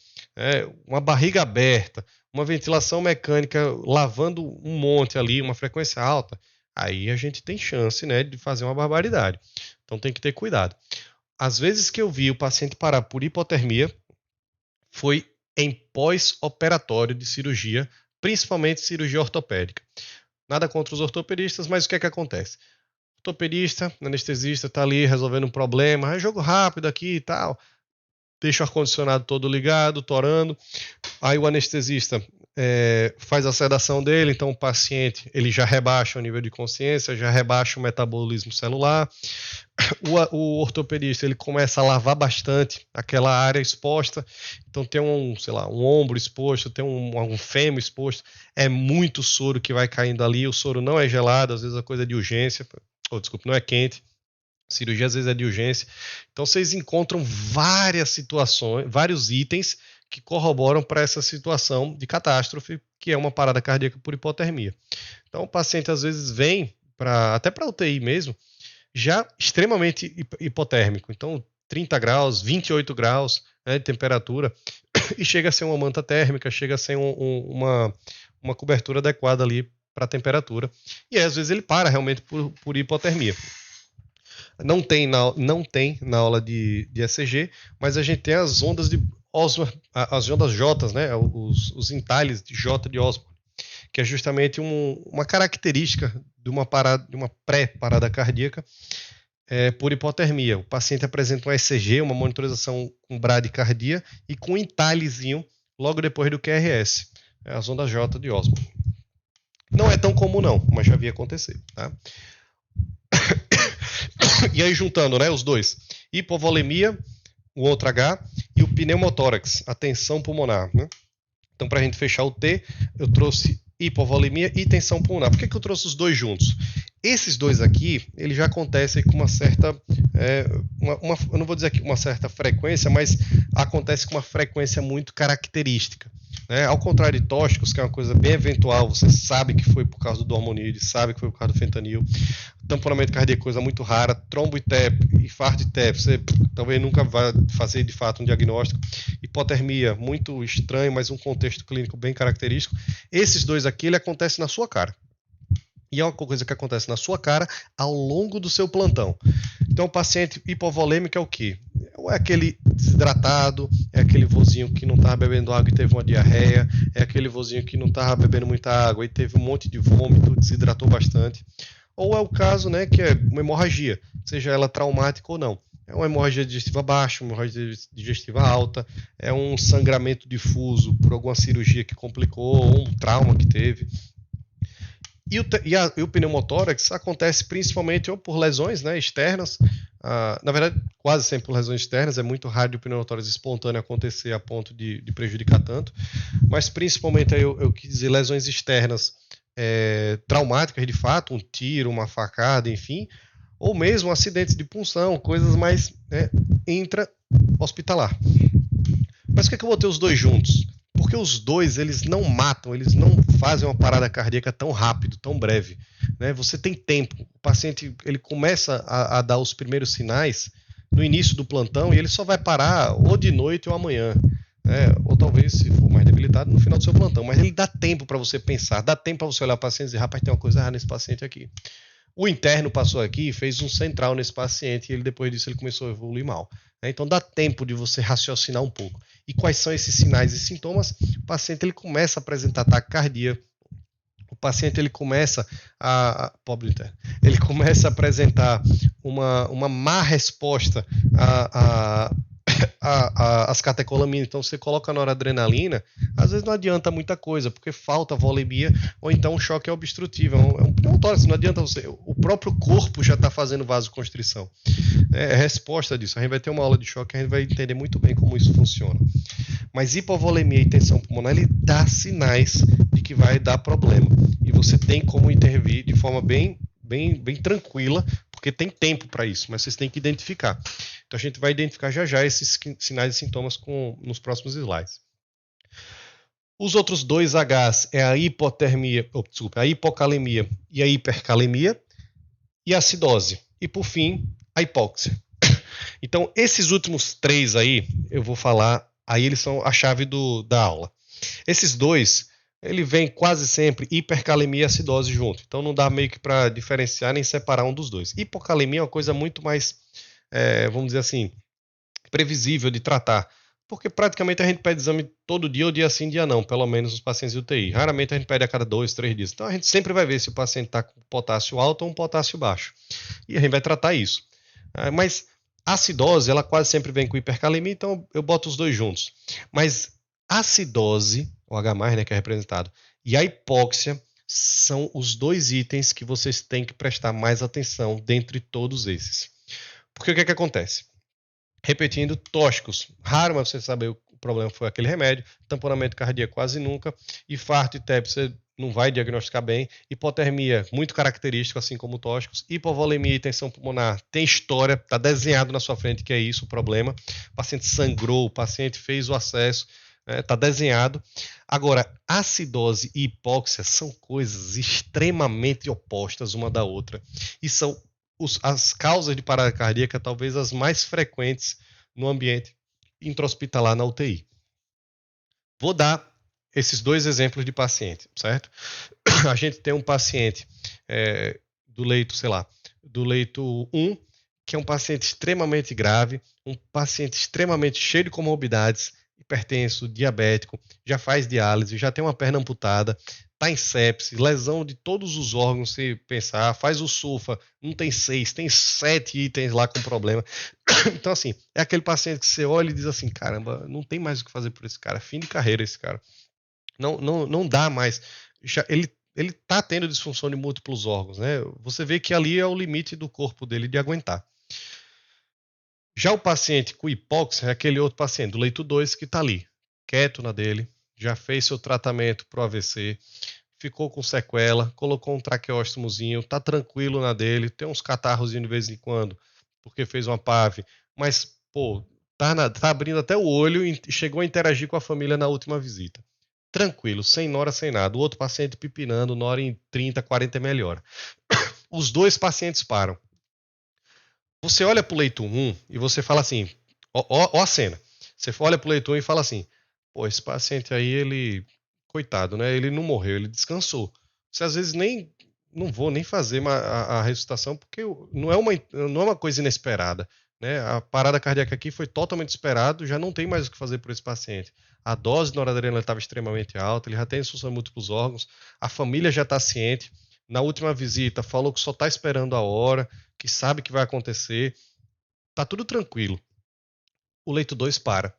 uma barriga aberta, uma ventilação mecânica lavando um monte ali, uma frequência alta, aí a gente tem chance, né, de fazer uma barbaridade. Então tem que ter cuidado. Às vezes que eu vi o paciente parar por hipotermia, foi em pós-operatório de cirurgia, principalmente cirurgia ortopédica. Nada contra os ortopedistas, mas o que é que acontece? O ortopedista, anestesista, está ali resolvendo um problema, jogo rápido aqui e tal, deixa o ar-condicionado todo ligado, torando, aí o anestesista faz a sedação dele, então o paciente ele já rebaixa o nível de consciência, já rebaixa o metabolismo celular, o ortopedista ele começa a lavar bastante aquela área exposta, então tem um ombro exposto, tem um fêmur exposto, é muito soro que vai caindo ali, o soro não é gelado, às vezes a coisa é de urgência, não é quente, cirurgia às vezes é de urgência, então vocês encontram várias situações, vários itens que corroboram para essa situação de catástrofe, que é uma parada cardíaca por hipotermia. Então o paciente às vezes vem até para UTI mesmo, já extremamente hipotérmico. Então 30 graus, 28 graus, né, de temperatura, e chega a ser uma manta térmica, chega a ser uma cobertura adequada ali para a temperatura. E aí, às vezes ele para realmente por hipotermia. Não tem na aula de ECG, mas a gente tem as ondas de Osborn, as ondas J, né, os entalhes de J de Osborn, que é justamente uma característica de uma pré-parada cardíaca por hipotermia. O paciente apresenta um ECG, uma monitorização com bradicardia e com um entalhezinho logo depois do QRS, as ondas J de Osborn. Não é tão comum não, mas já vi acontecer, tá? E aí juntando, né, os dois, hipovolemia, o outro H, e o pneumotórax, a tensão pulmonar, né? Então, para a gente fechar o T, eu trouxe hipovolemia e tensão pulmonar. Por que eu trouxe os dois juntos? Esses dois aqui, eles já acontecem com uma certa, eu não vou dizer aqui uma certa frequência, mas acontece com uma frequência muito característica. Né? Ao contrário de tóxicos, que é uma coisa bem eventual, você sabe que foi por causa do hormonide, sabe que foi por causa do fentanil. Tamponamento cardíaco é coisa muito rara. Trombo e TEP, infarto e TEP, você talvez nunca vá fazer de fato um diagnóstico. Hipotermia, muito estranho, mas um contexto clínico bem característico. Esses dois aqui, ele acontece na sua cara. E é uma coisa que acontece na sua cara ao longo do seu plantão. Então, o paciente hipovolêmico é o quê? É aquele desidratado, é aquele vozinho que não estava bebendo água e teve uma diarreia, é aquele vozinho que não estava bebendo muita água e teve um monte de vômito, desidratou bastante. Ou é o caso, né, que é uma hemorragia, seja ela traumática ou não. É uma hemorragia digestiva baixa, uma hemorragia digestiva alta, é um sangramento difuso por alguma cirurgia que complicou, ou um trauma que teve. E o pneumotórax acontece principalmente ou por lesões, né, externas, na verdade quase sempre por lesões externas, é muito raro o pneumotórax espontâneo acontecer a ponto de prejudicar tanto, mas principalmente eu quis dizer lesões externas traumáticas de fato, um tiro, uma facada, enfim, ou mesmo acidentes de punção, coisas mais intra-hospitalar. Mas por que eu vou ter os dois juntos? Porque os dois, eles não matam, eles não fazem uma parada cardíaca tão rápido, tão breve. Né? Você tem tempo. O paciente ele começa a dar os primeiros sinais no início do plantão e ele só vai parar ou de noite ou amanhã. Né? Ou talvez, se for mais debilitado, no final do seu plantão. Mas ele dá tempo para você pensar, dá tempo para você olhar o paciente e dizer, rapaz, tem uma coisa errada nesse paciente aqui. O interno passou aqui e fez um central nesse paciente e ele, depois disso ele começou a evoluir mal. Então dá tempo de você raciocinar um pouco. E quais são esses sinais e sintomas? O paciente ele começa a apresentar taquicardia, o paciente ele começa ele começa a apresentar uma má resposta as catecolaminas. Então você coloca noradrenalina, às vezes não adianta muita coisa, porque falta volemia, ou então o choque é obstrutivo, é um pneumotórax, não adianta você, o próprio corpo já está fazendo vasoconstrição. É resposta disso. A gente vai ter uma aula de choque, a gente vai entender muito bem como isso funciona. Mas hipovolemia e tensão pulmonar, ele dá sinais de que vai dar problema. E você tem como intervir de forma bem tranquila, porque tem tempo para isso, mas vocês têm que identificar. Então a gente vai identificar já esses sinais e sintomas nos próximos slides. Os outros dois Hs é a a hipocalemia e a hipercalemia, e a acidose. E por fim, a hipóxia. Então esses últimos três aí, eu vou falar, aí eles são a chave da aula. Esses dois, ele vem quase sempre hipercalemia e acidose junto. Então não dá meio que para diferenciar nem separar um dos dois. Hipocalemia é uma coisa muito mais, vamos dizer assim, previsível de tratar. Porque praticamente a gente pede exame todo dia, ou dia sim, dia não, pelo menos nos pacientes de UTI. Raramente a gente pede a cada 2, 3 dias. Então a gente sempre vai ver se o paciente está com potássio alto ou um potássio baixo. E a gente vai tratar isso. Mas a acidose, ela quase sempre vem com hipercalemia, então eu boto os dois juntos. Mas a acidose, o H+, né, que é representado, e a hipóxia são os dois itens que vocês têm que prestar mais atenção dentre todos esses. Porque o que acontece? Repetindo, tóxicos, raro, mas você sabe o problema foi aquele remédio. Tamponamento cardíaco quase nunca. Infarto e TEP você não vai diagnosticar bem. Hipotermia, muito característico, assim como tóxicos. Hipovolemia e tensão pulmonar, tem história, está desenhado na sua frente que é isso o problema. O paciente sangrou, o paciente fez o acesso, está desenhado. Agora, acidose e hipóxia são coisas extremamente opostas uma da outra. E são as causas de parada cardíaca talvez as mais frequentes no ambiente intra-hospitalar na UTI. Vou dar esses dois exemplos de paciente, certo? A gente tem um paciente do leito, sei lá, do leito 1, que é um paciente extremamente grave, um paciente extremamente cheio de comorbidades, hipertenso, diabético, já faz diálise, já tem uma perna amputada, está em sepse, lesão de todos os órgãos, se pensar, faz o SUFA, não tem 6, tem 7 itens lá com problema. Então, assim, é aquele paciente que você olha e diz assim, caramba, não tem mais o que fazer por esse cara, fim de carreira esse cara. Não dá mais. Ele tá tendo disfunção de múltiplos órgãos, né? Você vê que ali é o limite do corpo dele de aguentar. Já o paciente com hipóxia é aquele outro paciente do leito 2 que está ali, quieto na dele, já fez seu tratamento para o AVC, ficou com sequela, colocou um traqueóstomozinho, tá tranquilo na dele, tem uns catarros de vez em quando, porque fez uma PAV, mas, pô, tá abrindo até o olho e chegou a interagir com a família na última visita. Tranquilo, sem nora, sem nada. O outro paciente pipinando, nora em 30, 40 melhora. Os dois pacientes param. Você olha para o leito 1 e você fala assim, ó a cena. Você olha para o leito 1 e fala assim, pô, esse paciente aí, ele, coitado, né? Ele não morreu, ele descansou. Você às vezes não vou nem fazer a ressuscitação, porque não é uma coisa inesperada. Né? A parada cardíaca aqui foi totalmente esperado, já não tem mais o que fazer por esse paciente. A dose de noradrenalina estava extremamente alta, ele já tem insuficiência em múltiplos órgãos, a família já está ciente. Na última visita, falou que só está esperando a hora, que sabe que vai acontecer. Tá tudo tranquilo. O leito 2 para.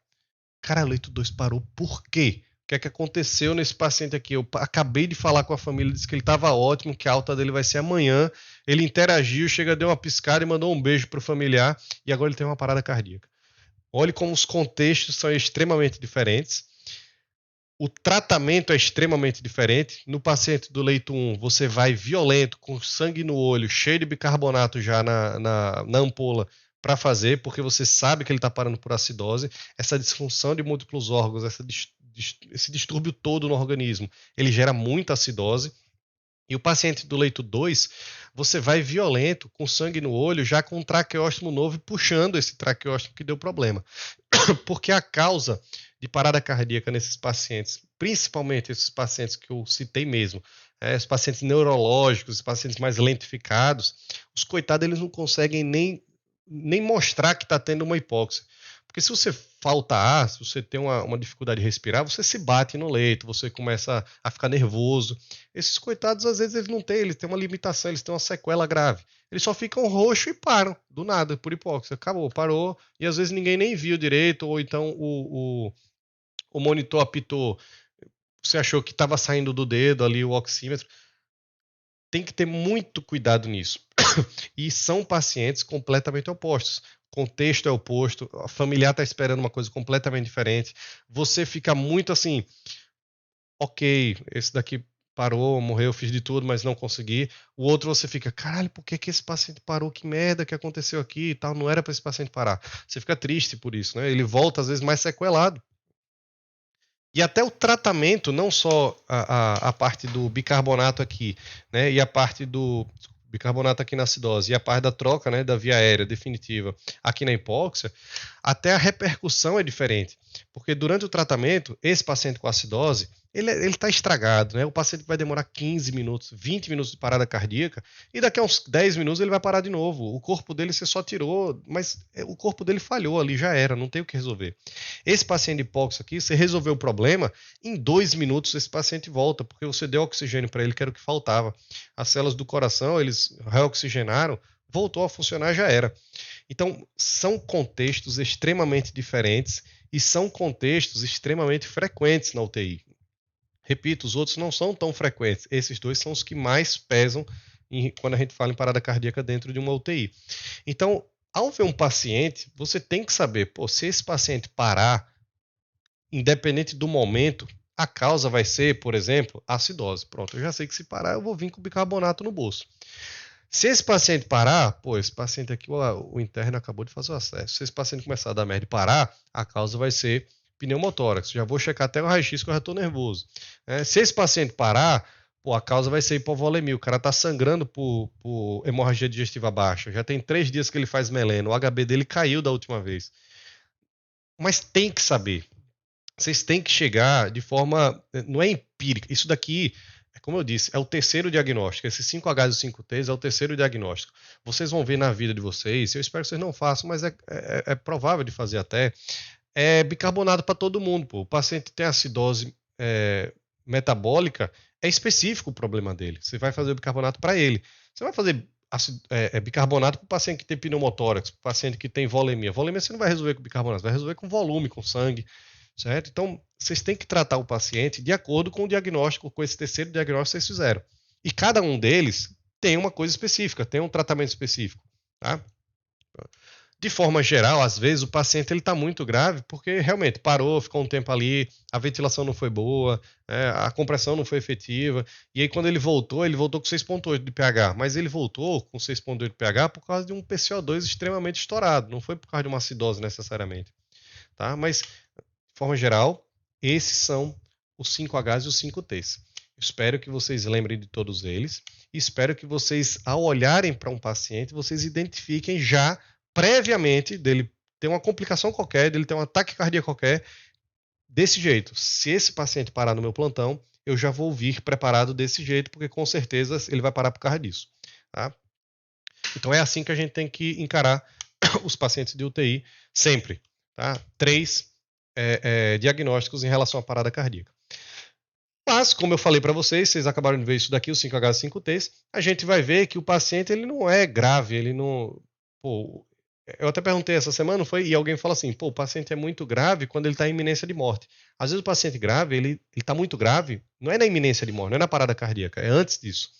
Cara, o leito 2 parou por quê? O que é que aconteceu nesse paciente aqui? Eu acabei de falar com a família, disse que ele estava ótimo, que a alta dele vai ser amanhã. Ele interagiu, chega, deu uma piscada e mandou um beijo pro familiar, e agora ele tem uma parada cardíaca. Olhe como os contextos são extremamente diferentes. O tratamento é extremamente diferente. No paciente do leito 1, você vai violento, com sangue no olho, cheio de bicarbonato já na ampola para fazer, porque você sabe que ele está parando por acidose. Essa disfunção de múltiplos órgãos, esse distúrbio todo no organismo, ele gera muita acidose. E o paciente do leito 2, você vai violento, com sangue no olho, já com um traqueóstomo novo e puxando esse traqueóstomo que deu problema. Porque a causa de parada cardíaca nesses pacientes, principalmente esses pacientes que eu citei mesmo, os pacientes neurológicos, os pacientes mais lentificados, os coitados eles não conseguem nem mostrar que está tendo uma hipóxia. Porque se você falta ar, se você tem uma dificuldade de respirar, você se bate no leito, você começa a ficar nervoso. Esses coitados, às vezes, eles têm uma limitação, eles têm uma sequela grave. Eles só ficam roxos e param, do nada, por hipóxia. Acabou, parou, e às vezes ninguém nem viu direito, ou então o monitor apitou, você achou que estava saindo do dedo ali o oxímetro. Tem que ter muito cuidado nisso. E são pacientes completamente opostos. O contexto é oposto, a familiar está esperando uma coisa completamente diferente. Você fica muito assim, ok, esse daqui parou, morreu, fiz de tudo, mas não consegui. O outro você fica, caralho, por que esse paciente parou? Que merda que aconteceu aqui e tal? Não era para esse paciente parar. Você fica triste por isso, né? Ele volta às vezes mais sequelado. E até o tratamento, não só a parte do bicarbonato aqui, né, e a parte do bicarbonato aqui na acidose, e a parte da troca, né, da via aérea definitiva aqui na hipóxia, até a repercussão é diferente. Porque durante o tratamento, esse paciente com acidose, ele está estragado, né? O paciente vai demorar 15 minutos, 20 minutos de parada cardíaca, e daqui a uns 10 minutos ele vai parar de novo. O corpo dele você só tirou, mas o corpo dele falhou ali, já era, não tem o que resolver. Esse paciente de hipóxia aqui, você resolveu o problema, em 2 minutos esse paciente volta, porque você deu oxigênio para ele, que era o que faltava. As células do coração, eles reoxigenaram, voltou a funcionar, já era. Então, são contextos extremamente diferentes e são contextos extremamente frequentes na UTI. Repito, os outros não são tão frequentes. Esses dois são os que mais pesam quando a gente fala em parada cardíaca dentro de uma UTI. Então, ao ver um paciente, você tem que saber, pô, se esse paciente parar, independente do momento, a causa vai ser, por exemplo, acidose. Pronto, eu já sei que se parar, eu vou vir com bicarbonato no bolso. Se esse paciente parar, pô, esse paciente aqui, o interno acabou de fazer o acesso. Se esse paciente começar a dar merda e parar, a causa vai ser pneumotórax. Já vou checar até o raio-x que eu já estou nervoso. Se esse paciente parar, pô, a causa vai ser hipovolemia. O cara está sangrando por hemorragia digestiva baixa. Já tem 3 dias que ele faz melena. O HB dele caiu da última vez. Mas tem que saber. Vocês têm que chegar de forma. Não é empírica. Isso daqui, como eu disse, é o terceiro diagnóstico. Esses 5Hs e 5Ts é o terceiro diagnóstico. Vocês vão ver na vida de vocês. Eu espero que vocês não façam, mas é provável de fazer até. É bicarbonato para todo mundo. Pô. O paciente tem acidose metabólica, é específico o problema dele. Você vai fazer o bicarbonato para ele. Você vai fazer bicarbonato para o paciente que tem pneumotórax, para o paciente que tem volemia. Volemia você não vai resolver com bicarbonato, vai resolver com volume, com sangue, certo? Então, vocês têm que tratar o paciente de acordo com o diagnóstico, com esse terceiro diagnóstico que vocês fizeram. E cada um deles tem uma coisa específica, tem um tratamento específico, tá? De forma geral, às vezes o paciente está muito grave porque realmente parou, ficou um tempo ali, a ventilação não foi boa, a compressão não foi efetiva, e aí quando ele voltou com 6,8 de pH, mas ele voltou com 6,8 de pH por causa de um PCO2 extremamente estourado, não foi por causa de uma acidose necessariamente. Tá? Mas, de forma geral, esses são os 5Hs e os 5Ts. Espero que vocês lembrem de todos eles e espero que vocês, ao olharem para um paciente, vocês identifiquem já previamente dele ter uma complicação qualquer, dele ter um ataque cardíaco qualquer, desse jeito. Se esse paciente parar no meu plantão, eu já vou vir preparado desse jeito, porque com certeza ele vai parar por causa disso. Tá? Então é assim que a gente tem que encarar os pacientes de UTI sempre. Tá? 3 diagnósticos em relação à parada cardíaca. Mas, como eu falei para vocês acabaram de ver isso daqui, os 5Hs e 5Ts, a gente vai ver que o paciente ele não é grave, ele não... Pô, eu até perguntei essa semana, foi, e alguém fala assim, pô, o paciente é muito grave quando ele está em iminência de morte. Às vezes o paciente grave, ele está muito grave, não é na iminência de morte, não é na parada cardíaca, é antes disso.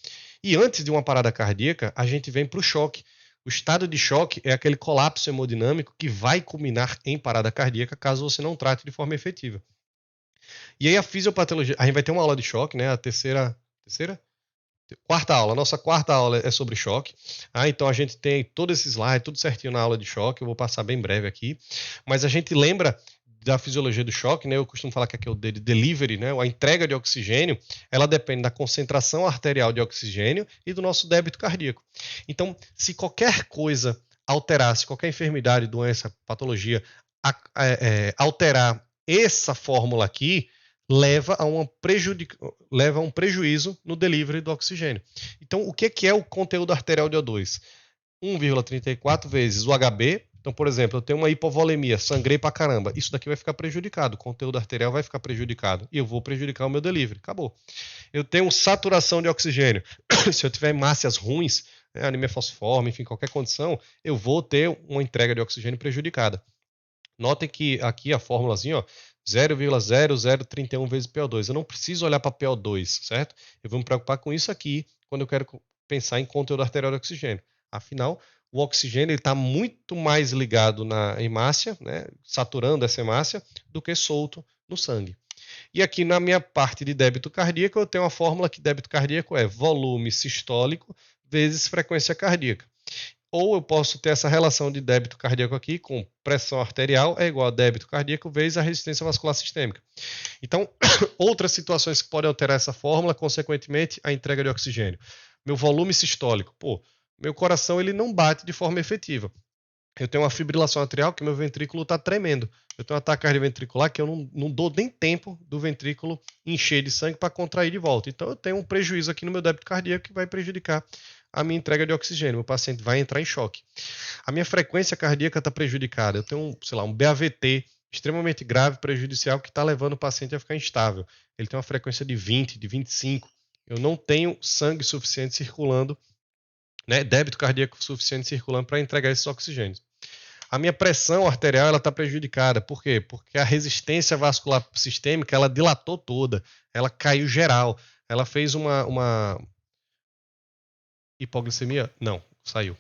E antes de uma parada cardíaca, a gente vem para o choque. O estado de choque é aquele colapso hemodinâmico que vai culminar em parada cardíaca caso você não trate de forma efetiva. E aí a fisiopatologia, a gente vai ter uma aula de choque, né? A terceira? Quarta aula, nossa quarta aula é sobre choque. Então a gente tem todo esse slide, tudo certinho na aula de choque, eu vou passar bem breve aqui. Mas a gente lembra da fisiologia do choque, né? Eu costumo falar que aqui é o delivery, né? A entrega de oxigênio, ela depende da concentração arterial de oxigênio e do nosso débito cardíaco. Então, se qualquer coisa alterasse, qualquer enfermidade, doença, patologia, alterar essa fórmula aqui, leva a um prejuízo no delivery do oxigênio. Então, o que é o conteúdo arterial de O2? 1,34 vezes o HB. Então, por exemplo, eu tenho uma hipovolemia, sangrei pra caramba. Isso daqui vai ficar prejudicado, o conteúdo arterial vai ficar prejudicado e eu vou prejudicar o meu delivery. Acabou. Eu tenho saturação de oxigênio. Se eu tiver hemácias ruins, anemia falciforme, enfim, qualquer condição, eu vou ter uma entrega de oxigênio prejudicada. Notem que aqui a fórmulazinha, ó, 0,0031 vezes PO2. Eu não preciso olhar para PO2, certo? Eu vou me preocupar com isso aqui quando eu quero pensar em conteúdo arterial de oxigênio. Afinal, o oxigênio está muito mais ligado na hemácia, né, saturando essa hemácia, do que solto no sangue. E aqui na minha parte de débito cardíaco, eu tenho uma fórmula que débito cardíaco é volume sistólico vezes frequência cardíaca. Ou eu posso ter essa relação de débito cardíaco aqui com pressão arterial é igual a débito cardíaco vezes a resistência vascular sistêmica. Então, outras situações que podem alterar essa fórmula, consequentemente, a entrega de oxigênio. Meu volume sistólico. Pô, meu coração ele não bate de forma efetiva. Eu tenho uma fibrilação atrial que meu ventrículo está tremendo. Eu tenho um ataque cardiovascular que eu não dou nem tempo do ventrículo encher de sangue para contrair de volta. Então eu tenho um prejuízo aqui no meu débito cardíaco que vai prejudicar a minha entrega de oxigênio. O paciente vai entrar em choque. A minha frequência cardíaca está prejudicada. Eu tenho, um BAVT extremamente grave, prejudicial, que está levando o paciente a ficar instável. Ele tem uma frequência de 20, de 25. Eu não tenho sangue suficiente circulando, né, débito cardíaco suficiente circulando para entregar esses oxigênios. A minha pressão arterial está prejudicada. Por quê? Porque a resistência vascular sistêmica ela dilatou toda. Ela caiu geral. Ela fez uma hipoglicemia? Não, saiu.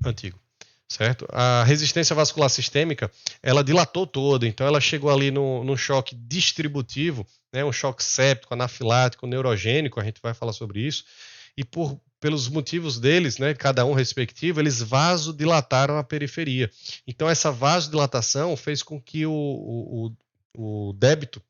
Antigo. Certo? A resistência vascular sistêmica ela dilatou toda. Então ela chegou ali no choque distributivo, né, um choque séptico, anafilático, neurogênico. A gente vai falar sobre isso. E pelos motivos deles, né, cada um respectivo, eles vasodilataram a periferia. Então, essa vasodilatação fez com que o débito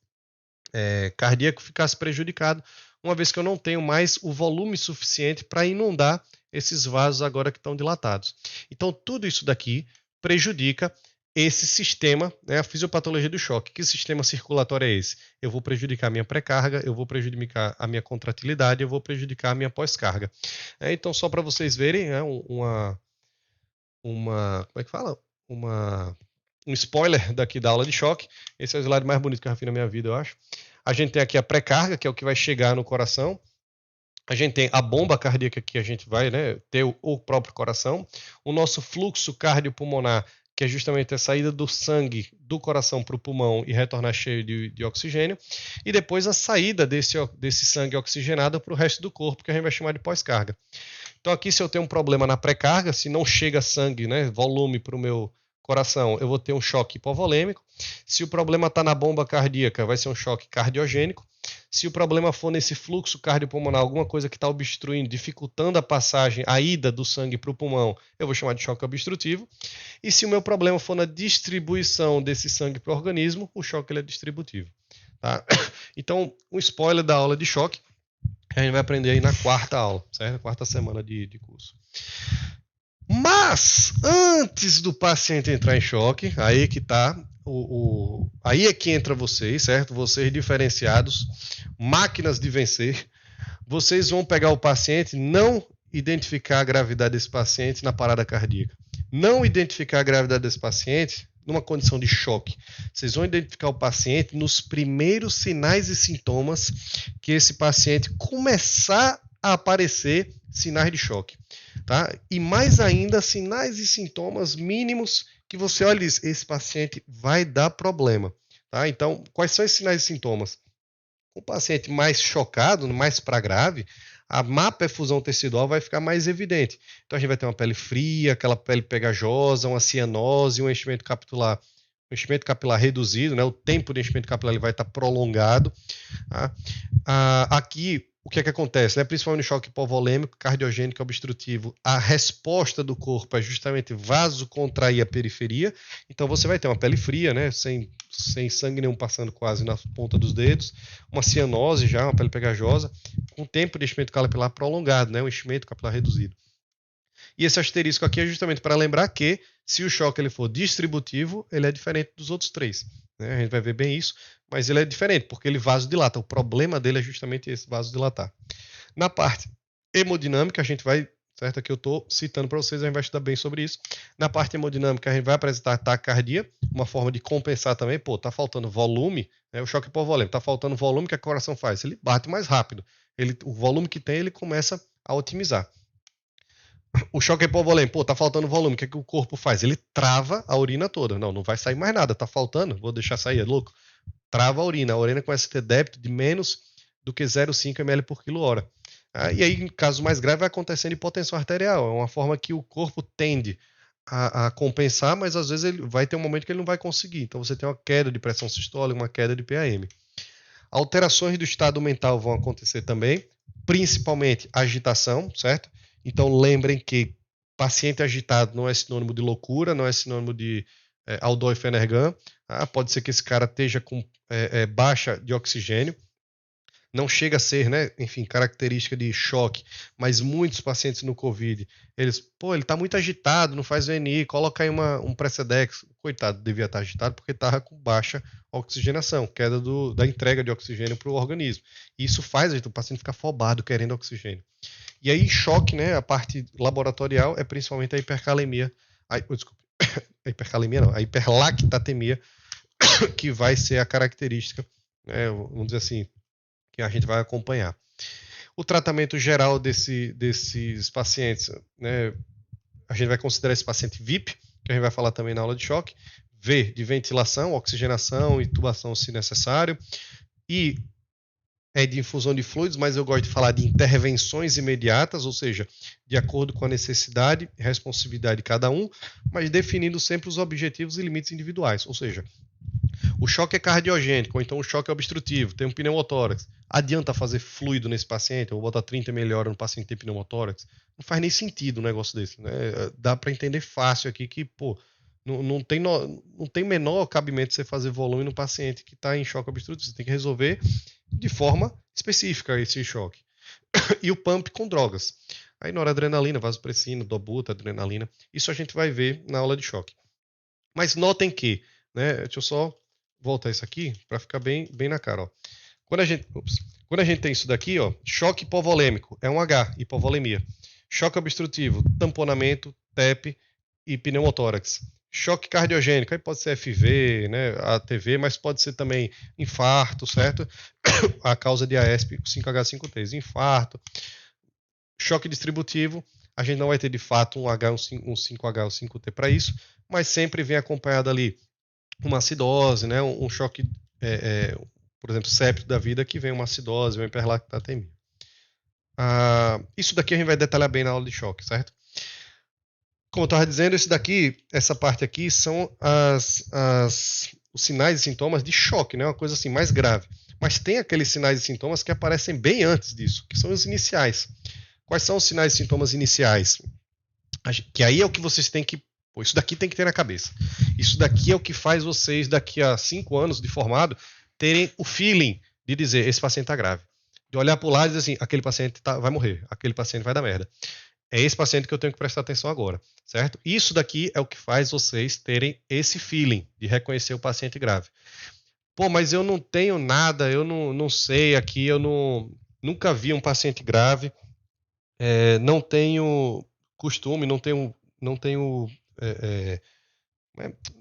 cardíaco ficasse prejudicado, uma vez que eu não tenho mais o volume suficiente para inundar esses vasos agora que estão dilatados. Então, tudo isso daqui prejudica esse sistema, né, a fisiopatologia do choque. Que sistema circulatório é esse? Eu vou prejudicar a minha pré-carga, eu vou prejudicar a minha contratilidade, eu vou prejudicar a minha pós-carga. Então, só para vocês verem, como é que fala? Um spoiler daqui da aula de choque. Esse é o slide mais bonito que eu já fiz na minha vida, eu acho. A gente tem aqui a pré-carga, que é o que vai chegar no coração. A gente tem a bomba cardíaca que a gente vai, né, ter o próprio coração. O nosso fluxo cardiopulmonar, que é justamente a saída do sangue do coração para o pulmão e retornar cheio de oxigênio. E depois a saída desse sangue oxigenado para o resto do corpo, que a gente vai chamar de pós-carga. Então aqui, se eu tenho um problema na pré-carga, se não chega sangue, né, volume para o meu coração, eu vou ter um choque hipovolêmico. Se o problema está na bomba cardíaca, vai ser um choque cardiogênico. Se o problema for nesse fluxo cardiopulmonar, alguma coisa que está obstruindo, dificultando a passagem, a ida do sangue para o pulmão, eu vou chamar de choque obstrutivo. E se o meu problema for na distribuição desse sangue para o organismo, o choque ele é distributivo. Tá? Então, um spoiler da aula de choque, a gente vai aprender aí na quarta aula, certo? Quarta semana de curso. Mas, antes do paciente entrar em choque, aí que tá, aí é que entra vocês, certo? Vocês diferenciados, máquinas de vencer. Vocês vão pegar o paciente, não identificar a gravidade desse paciente na parada cardíaca. Não identificar a gravidade desse paciente numa condição de choque. Vocês vão identificar o paciente nos primeiros sinais e sintomas que esse paciente começar a aparecer sinais de choque. Tá? E mais ainda, sinais e sintomas mínimos que você olha e diz, esse paciente vai dar problema. Tá? Então, quais são esses sinais e sintomas? O paciente mais chocado, mais para grave, a má perfusão tecidual vai ficar mais evidente. Então a gente vai ter uma pele fria, aquela pele pegajosa, uma cianose, um enchimento capilar, reduzido, né? O tempo de enchimento capilar ele vai estar prolongado. Tá? Aqui, o que é que acontece? Né? Principalmente no choque hipovolêmico, cardiogênico, obstrutivo, a resposta do corpo é justamente vasocontrair a periferia. Então você vai ter uma pele fria, né? sem sangue nenhum passando quase na ponta dos dedos, uma cianose já, uma pele pegajosa, com tempo de enchimento capilar prolongado, né? Um enchimento capilar reduzido. E esse asterisco aqui é justamente para lembrar que, se o choque ele for distributivo, ele é diferente dos outros três. Né? A gente vai ver bem isso, mas ele é diferente, porque ele vasodilata. O problema dele é justamente esse, vasodilatar. Na parte hemodinâmica, a gente vai, certo? Aqui eu estou citando para vocês, a gente vai estudar bem sobre isso. Na parte hemodinâmica, a gente vai apresentar taquicardia, uma forma de compensar também. Pô, tá faltando volume, né? O choque hipovolêmico, tá faltando volume, que o coração faz? Ele bate mais rápido. O volume que tem, ele começa a otimizar. O choque hipovolêmico, pô, tá faltando volume, o que, é que o corpo faz? Ele trava a urina toda. Não, não vai sair mais nada, tá faltando, vou deixar sair, é louco. Trava a urina começa a ter débito de menos do que 0,5 ml por quilo hora. E aí, em caso mais grave, vai acontecendo hipotensão arterial. É uma forma que o corpo tende a compensar, mas às vezes ele vai ter um momento que ele não vai conseguir. Então você tem uma queda de pressão sistólica, uma queda de PAM. Alterações do estado mental vão acontecer também, principalmente agitação, certo? Então lembrem que paciente agitado não é sinônimo de loucura, não é sinônimo de Aldol e Fenergan. Pode ser que esse cara esteja com baixa de oxigênio. Não chega a ser, né, enfim, característica de choque, mas muitos pacientes no COVID, ele está muito agitado, não faz VNI, coloca aí um Precedex. Coitado, devia estar agitado porque estava com baixa oxigenação, queda da entrega de oxigênio para o organismo. E isso faz o paciente ficar afobado, querendo oxigênio. E aí, choque, né, a parte laboratorial é principalmente a hipercalemia, desculpa, a hipercalemia não, a hiperlactatemia, que vai ser a característica, né, vamos dizer assim, que a gente vai acompanhar. O tratamento geral desses pacientes, né, a gente vai considerar esse paciente VIP, que a gente vai falar também na aula de choque, V de ventilação, oxigenação, intubação se necessário, e de infusão de fluidos, mas eu gosto de falar de intervenções imediatas, ou seja, de acordo com a necessidade e responsividade de cada um, mas definindo sempre os objetivos e limites individuais, ou seja, o choque é cardiogênico, ou então o choque é obstrutivo, tem um pneumotórax. Adianta fazer fluido nesse paciente? Eu vou botar 30 ml no paciente que tem pneumotórax? Não faz nem sentido um negócio desse. Né? Dá para entender fácil aqui que, pô, Não tem menor cabimento você fazer volume no paciente que está em choque obstrutivo. Você tem que resolver de forma específica esse choque. E o pump com drogas. Aí noradrenalina, vasopressina, dobuta, adrenalina. Isso a gente vai ver na aula de choque. Mas notem que, né, deixa eu só voltar isso aqui para ficar bem na cara. Ó. Quando a gente tem isso daqui, ó, choque hipovolêmico, é um H, hipovolemia. Choque obstrutivo, tamponamento, TEP e pneumotórax. Choque cardiogênico, aí pode ser FV, né, ATV, mas pode ser também infarto, certo? A causa de AESP 5H5T, infarto. Choque distributivo, a gente não vai ter de fato um 5H ou 5T para isso, mas sempre vem acompanhado ali uma acidose, né, um choque, por exemplo, séptico da vida, que vem uma acidose, uma hiperlactatemia. Isso daqui a gente vai detalhar bem na aula de choque, certo? Como eu estava dizendo, essa parte aqui são os sinais e sintomas de choque, né? Uma coisa assim mais grave. Mas tem aqueles sinais e sintomas que aparecem bem antes disso, que são os iniciais. Quais são os sinais e sintomas iniciais? Que aí é o que vocês têm que... Pô, isso daqui tem que ter na cabeça. Isso daqui é o que faz vocês, daqui a 5 anos de formado, terem o feeling de dizer, esse paciente está grave. De olhar para o lado e dizer assim, aquele paciente vai morrer, aquele paciente vai dar merda. É esse paciente que eu tenho que prestar atenção agora, certo? Isso daqui é o que faz vocês terem esse feeling de reconhecer o paciente grave. Pô, mas eu não tenho nada, eu não sei aqui, eu nunca vi um paciente grave, não tenho costume, não tenho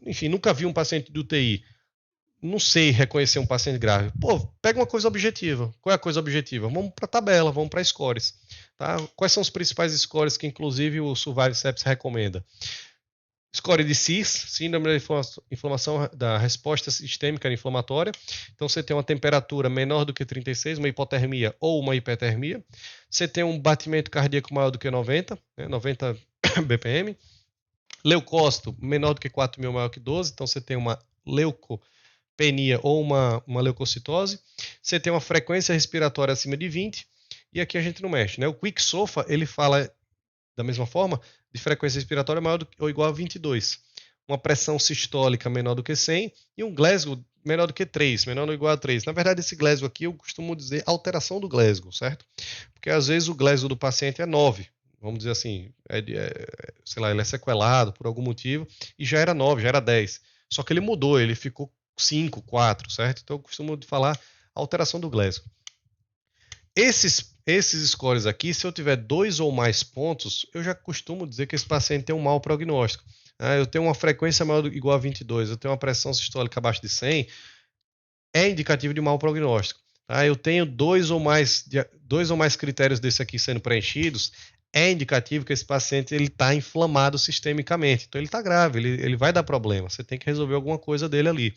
enfim, nunca vi um paciente de UTI. Não sei reconhecer um paciente grave. Pô, pega uma coisa objetiva. Qual é a coisa objetiva? Vamos para a tabela, vamos para scores. Tá? Quais são os principais scores que, inclusive, o Survive Sepsis recomenda? Score de CIS, Síndrome da Inflamação da Resposta Sistêmica Inflamatória. Então, você tem uma temperatura menor do que 36, uma hipotermia ou uma hipertermia. Você tem um batimento cardíaco maior do que 90, né, 90 BPM. Leucócito menor do que 4.000, maior que 12. Então, você tem uma leucopenia ou uma leucocitose. Você tem uma frequência respiratória acima de 20. E aqui a gente não mexe, né? O Quick SOFA, ele fala da mesma forma, de frequência respiratória maior ou igual a 22. Uma pressão sistólica menor do que 100 e um Glasgow menor do que 3, menor ou igual a 3. Na verdade, esse Glasgow aqui eu costumo dizer alteração do Glasgow, certo? Porque às vezes o Glasgow do paciente é 9. Vamos dizer assim, sei lá, ele é sequelado por algum motivo e já era 9, já era 10. Só que ele mudou, ele ficou 5, 4, certo? Então eu costumo falar alteração do Glasgow. Esses scores aqui, se eu tiver 2 ou mais pontos, eu já costumo dizer que esse paciente tem um mau prognóstico. Eu tenho uma frequência maior ou igual a 22, eu tenho uma pressão sistólica abaixo de 100, é indicativo de mau prognóstico. Eu tenho 2 ou mais critérios desse aqui sendo preenchidos, é indicativo que esse paciente está inflamado sistemicamente. Então ele está grave, ele vai dar problema. Você tem que resolver alguma coisa dele ali.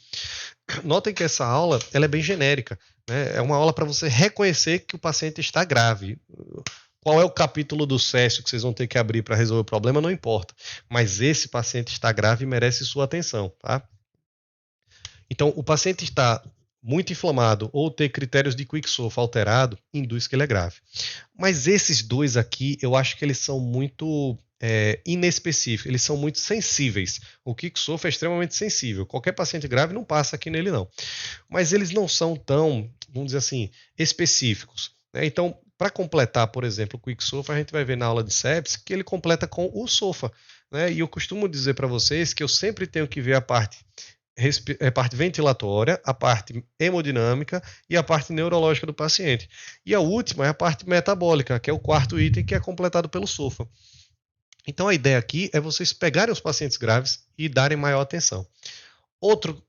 Notem que essa aula ela é bem genérica. Né? É uma aula para você reconhecer que o paciente está grave. Qual é o capítulo do Cécio que vocês vão ter que abrir para resolver o problema, não importa. Mas esse paciente está grave e merece sua atenção. Tá? Então, o paciente está muito inflamado ou ter critérios de Quick SOFA alterado, induz que ele é grave. Mas esses dois aqui, eu acho que eles são muito inespecíficos, eles são muito sensíveis. O Quick SOFA é extremamente sensível. Qualquer paciente grave não passa aqui nele, não. Mas eles não são tão, vamos dizer assim, específicos. Né? Então, para completar, por exemplo, o Quick SOFA, a gente vai ver na aula de sepsis que ele completa com o SOFA. Né? E eu costumo dizer para vocês que eu sempre tenho que ver a parte ventilatória, a parte hemodinâmica e a parte neurológica do paciente. E a última é a parte metabólica, que é o quarto item que é completado pelo SOFA. Então a ideia aqui é vocês pegarem os pacientes graves e darem maior atenção. Outro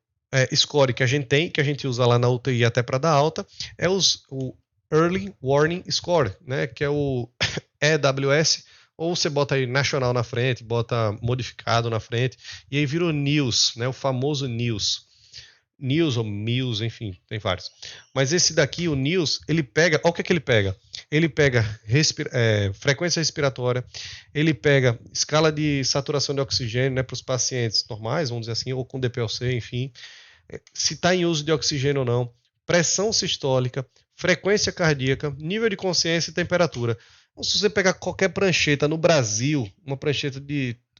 score que a gente tem, que a gente usa lá na UTI até para dar alta, é o Early Warning Score, né, que é o EWS, ou você bota aí nacional na frente, bota modificado na frente, e aí vira o NEWS, né, o famoso NEWS. NEWS ou MILS, enfim, tem vários. Mas esse daqui, o NEWS, ele pega, olha o que é que ele pega. Ele pega frequência respiratória, ele pega escala de saturação de oxigênio, né, para os pacientes normais, vamos dizer assim, ou com DPLC, enfim, se está em uso de oxigênio ou não, pressão sistólica, frequência cardíaca, nível de consciência e temperatura. Então, se você pegar qualquer prancheta no Brasil, uma prancheta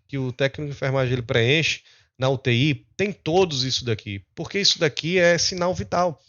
que o técnico de enfermagem ele preenche na UTI tem todos isso daqui, porque isso daqui é sinal vital,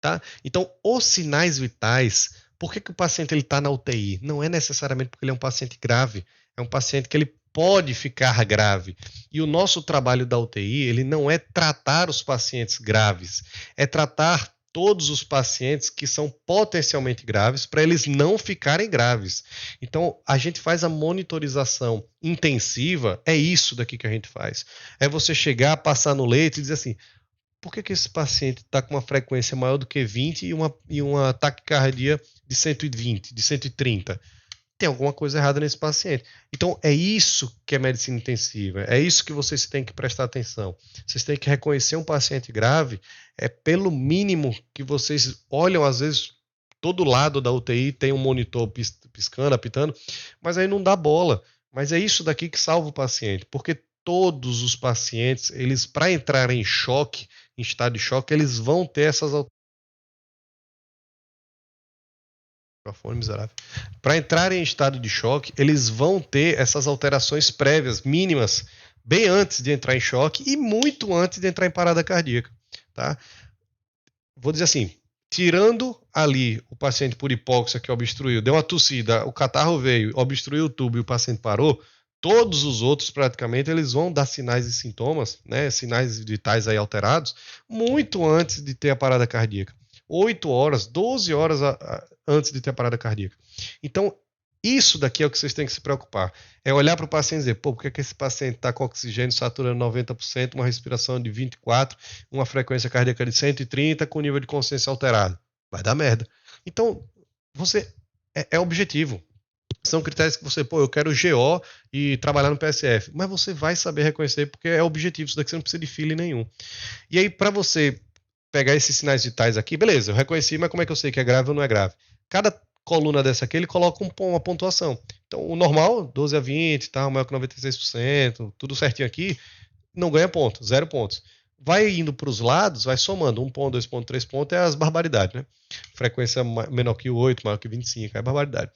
tá? Então, os sinais vitais, por que o paciente está na UTI? Não é necessariamente porque ele é um paciente grave, é um paciente que ele pode ficar grave. E o nosso trabalho da UTI, ele não é tratar os pacientes graves, é tratar todos os pacientes que são potencialmente graves para eles não ficarem graves. Então, a gente faz a monitorização intensiva, é isso daqui que a gente faz. É você chegar, passar no leito e dizer assim, por que esse paciente está com uma frequência maior do que 20 e uma taquicardia de 120, de 130? Tem alguma coisa errada nesse paciente. Então, é isso que é medicina intensiva, é isso que vocês têm que prestar atenção. Vocês têm que reconhecer um paciente grave, é pelo mínimo que vocês olham, às vezes, todo lado da UTI tem um monitor piscando, apitando, mas aí não dá bola. Mas é isso daqui que salva o paciente, porque todos os pacientes, eles, para entrar em choque, em estado de choque, eles vão ter essas miserável. Para entrar em estado de choque, eles vão ter essas alterações prévias, mínimas, bem antes de entrar em choque e muito antes de entrar em parada cardíaca. Tá? Vou dizer assim, tirando ali o paciente por hipóxia que obstruiu, deu uma tossida, o catarro veio, obstruiu o tubo e o paciente parou, todos os outros praticamente eles vão dar sinais e sintomas, né, sinais vitais aí alterados, muito antes de ter a parada cardíaca. 8 horas, 12 horas antes de ter a parada cardíaca. Então, isso daqui é o que vocês têm que se preocupar. É olhar para o paciente e dizer, pô, por que esse paciente está com oxigênio saturando 90%, uma respiração de 24, uma frequência cardíaca de 130, com nível de consciência alterado? Vai dar merda. Então, você é objetivo. São critérios que você, pô, eu quero GO e trabalhar no PSF. Mas você vai saber reconhecer porque é objetivo. Isso daqui você não precisa de feeling nenhum. E aí, para você pegar esses sinais vitais aqui, beleza, eu reconheci, mas como é que eu sei que é grave ou não é grave? Cada coluna dessa aqui, ele coloca uma pontuação. Então, o normal, 12 a 20, tá, maior que 96%, tudo certinho aqui, não ganha ponto, 0 pontos. Vai indo para os lados, vai somando 1 ponto, 2 pontos, 3 pontos, é as barbaridades, né? Frequência menor que 8, maior que 25, é barbaridade.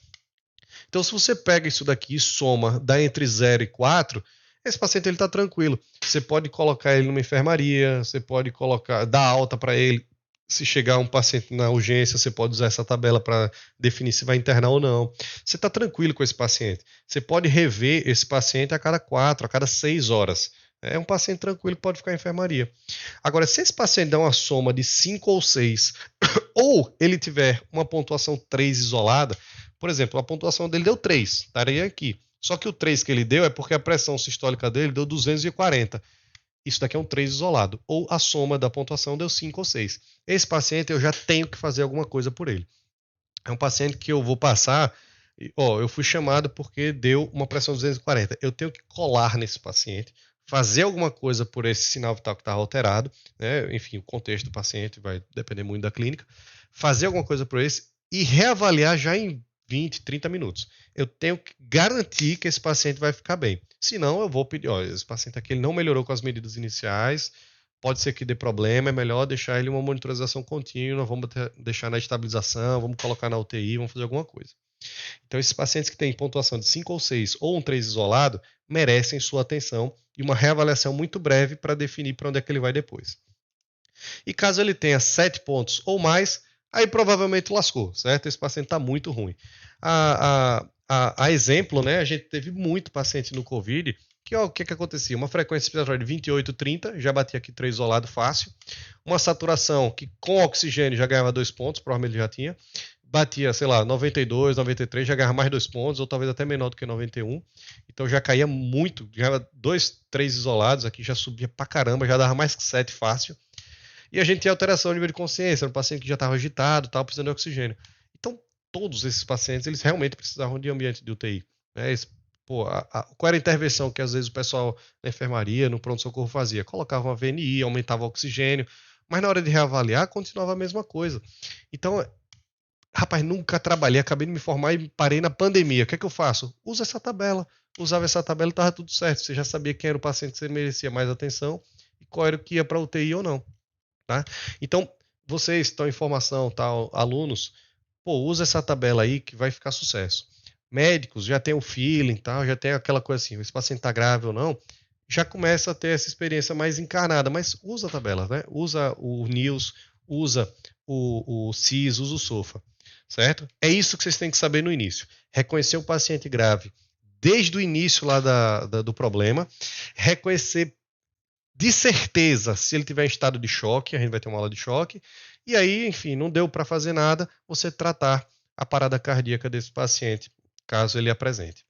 Então, se você pega isso daqui e soma, dá entre 0 e 4, esse paciente ele está tranquilo. Você pode colocar ele numa enfermaria, você pode colocar, dar alta para ele. Se chegar um paciente na urgência, você pode usar essa tabela para definir se vai internar ou não. Você está tranquilo com esse paciente. Você pode rever esse paciente a cada 4, a cada 6 horas. É um paciente tranquilo que pode ficar em enfermaria. Agora, se esse paciente der uma soma de 5 ou 6, ou ele tiver uma pontuação 3 isolada, por exemplo, a pontuação dele deu 3, estaria aqui. Só que o 3 que ele deu é porque a pressão sistólica dele deu 240. Isso daqui é um 3 isolado. Ou a soma da pontuação deu 5 ou 6. Esse paciente eu já tenho que fazer alguma coisa por ele. É um paciente que eu vou passar. Eu fui chamado porque deu uma pressão de 240. Eu tenho que colar nesse paciente, fazer alguma coisa por esse sinal vital que está alterado, né? Enfim, o contexto do paciente vai depender muito da clínica. Fazer alguma coisa por esse e reavaliar já em 20, 30 minutos. Eu tenho que garantir que esse paciente vai ficar bem. Senão, eu vou pedir, esse paciente aqui ele não melhorou com as medidas iniciais, pode ser que dê problema, é melhor deixar ele uma monitorização contínua, vamos deixar na estabilização, vamos colocar na UTI, vamos fazer alguma coisa. Então, esses pacientes que têm pontuação de 5 ou 6 ou um 3 isolado merecem sua atenção e uma reavaliação muito breve para definir para onde é que ele vai depois. E caso ele tenha 7 pontos ou mais, aí provavelmente lascou, certo? Esse paciente está muito ruim. A exemplo, né, a gente teve muito paciente no COVID, que o que acontecia? Uma frequência respiratória de 28, 30, já batia aqui 3 isolado fácil. Uma saturação que com oxigênio já ganhava 2 pontos, provavelmente já tinha. Batia, sei lá, 92, 93, já ganhava mais 2 pontos, ou talvez até menor do que 91. Então já caía muito, ganhava 2, 3 isolados, aqui já subia pra caramba, já dava mais que 7 fácil. E a gente tinha alteração no nível de consciência, um paciente que já estava agitado, estava precisando de oxigênio. Então, todos esses pacientes, eles realmente precisavam de ambiente de UTI. Né? Qual era a intervenção que às vezes o pessoal na enfermaria, no pronto-socorro fazia? Colocava uma VNI, aumentava o oxigênio, mas na hora de reavaliar, continuava a mesma coisa. Então, rapaz, nunca trabalhei, acabei de me formar e parei na pandemia. O que é que eu faço? Usa essa tabela. Usava essa tabela e estava tudo certo. Você já sabia quem era o paciente que você merecia mais atenção e qual era o que ia para UTI ou não. Tá? Então, vocês estão em formação, tá, alunos, usa essa tabela aí que vai ficar sucesso. Médicos já tem o feeling, tá, já tem aquela coisa assim, esse paciente está grave ou não, já começa a ter essa experiência mais encarnada, mas usa a tabela, né? Usa o NIOS, usa o CIS, usa o SOFA, certo? É isso que vocês têm que saber no início. Reconhecer o paciente grave desde o início lá do problema, reconhecer de certeza se ele tiver em estado de choque, a gente vai ter uma aula de choque, e aí, enfim, não deu para fazer nada, você tratar a parada cardíaca desse paciente, caso ele apresente.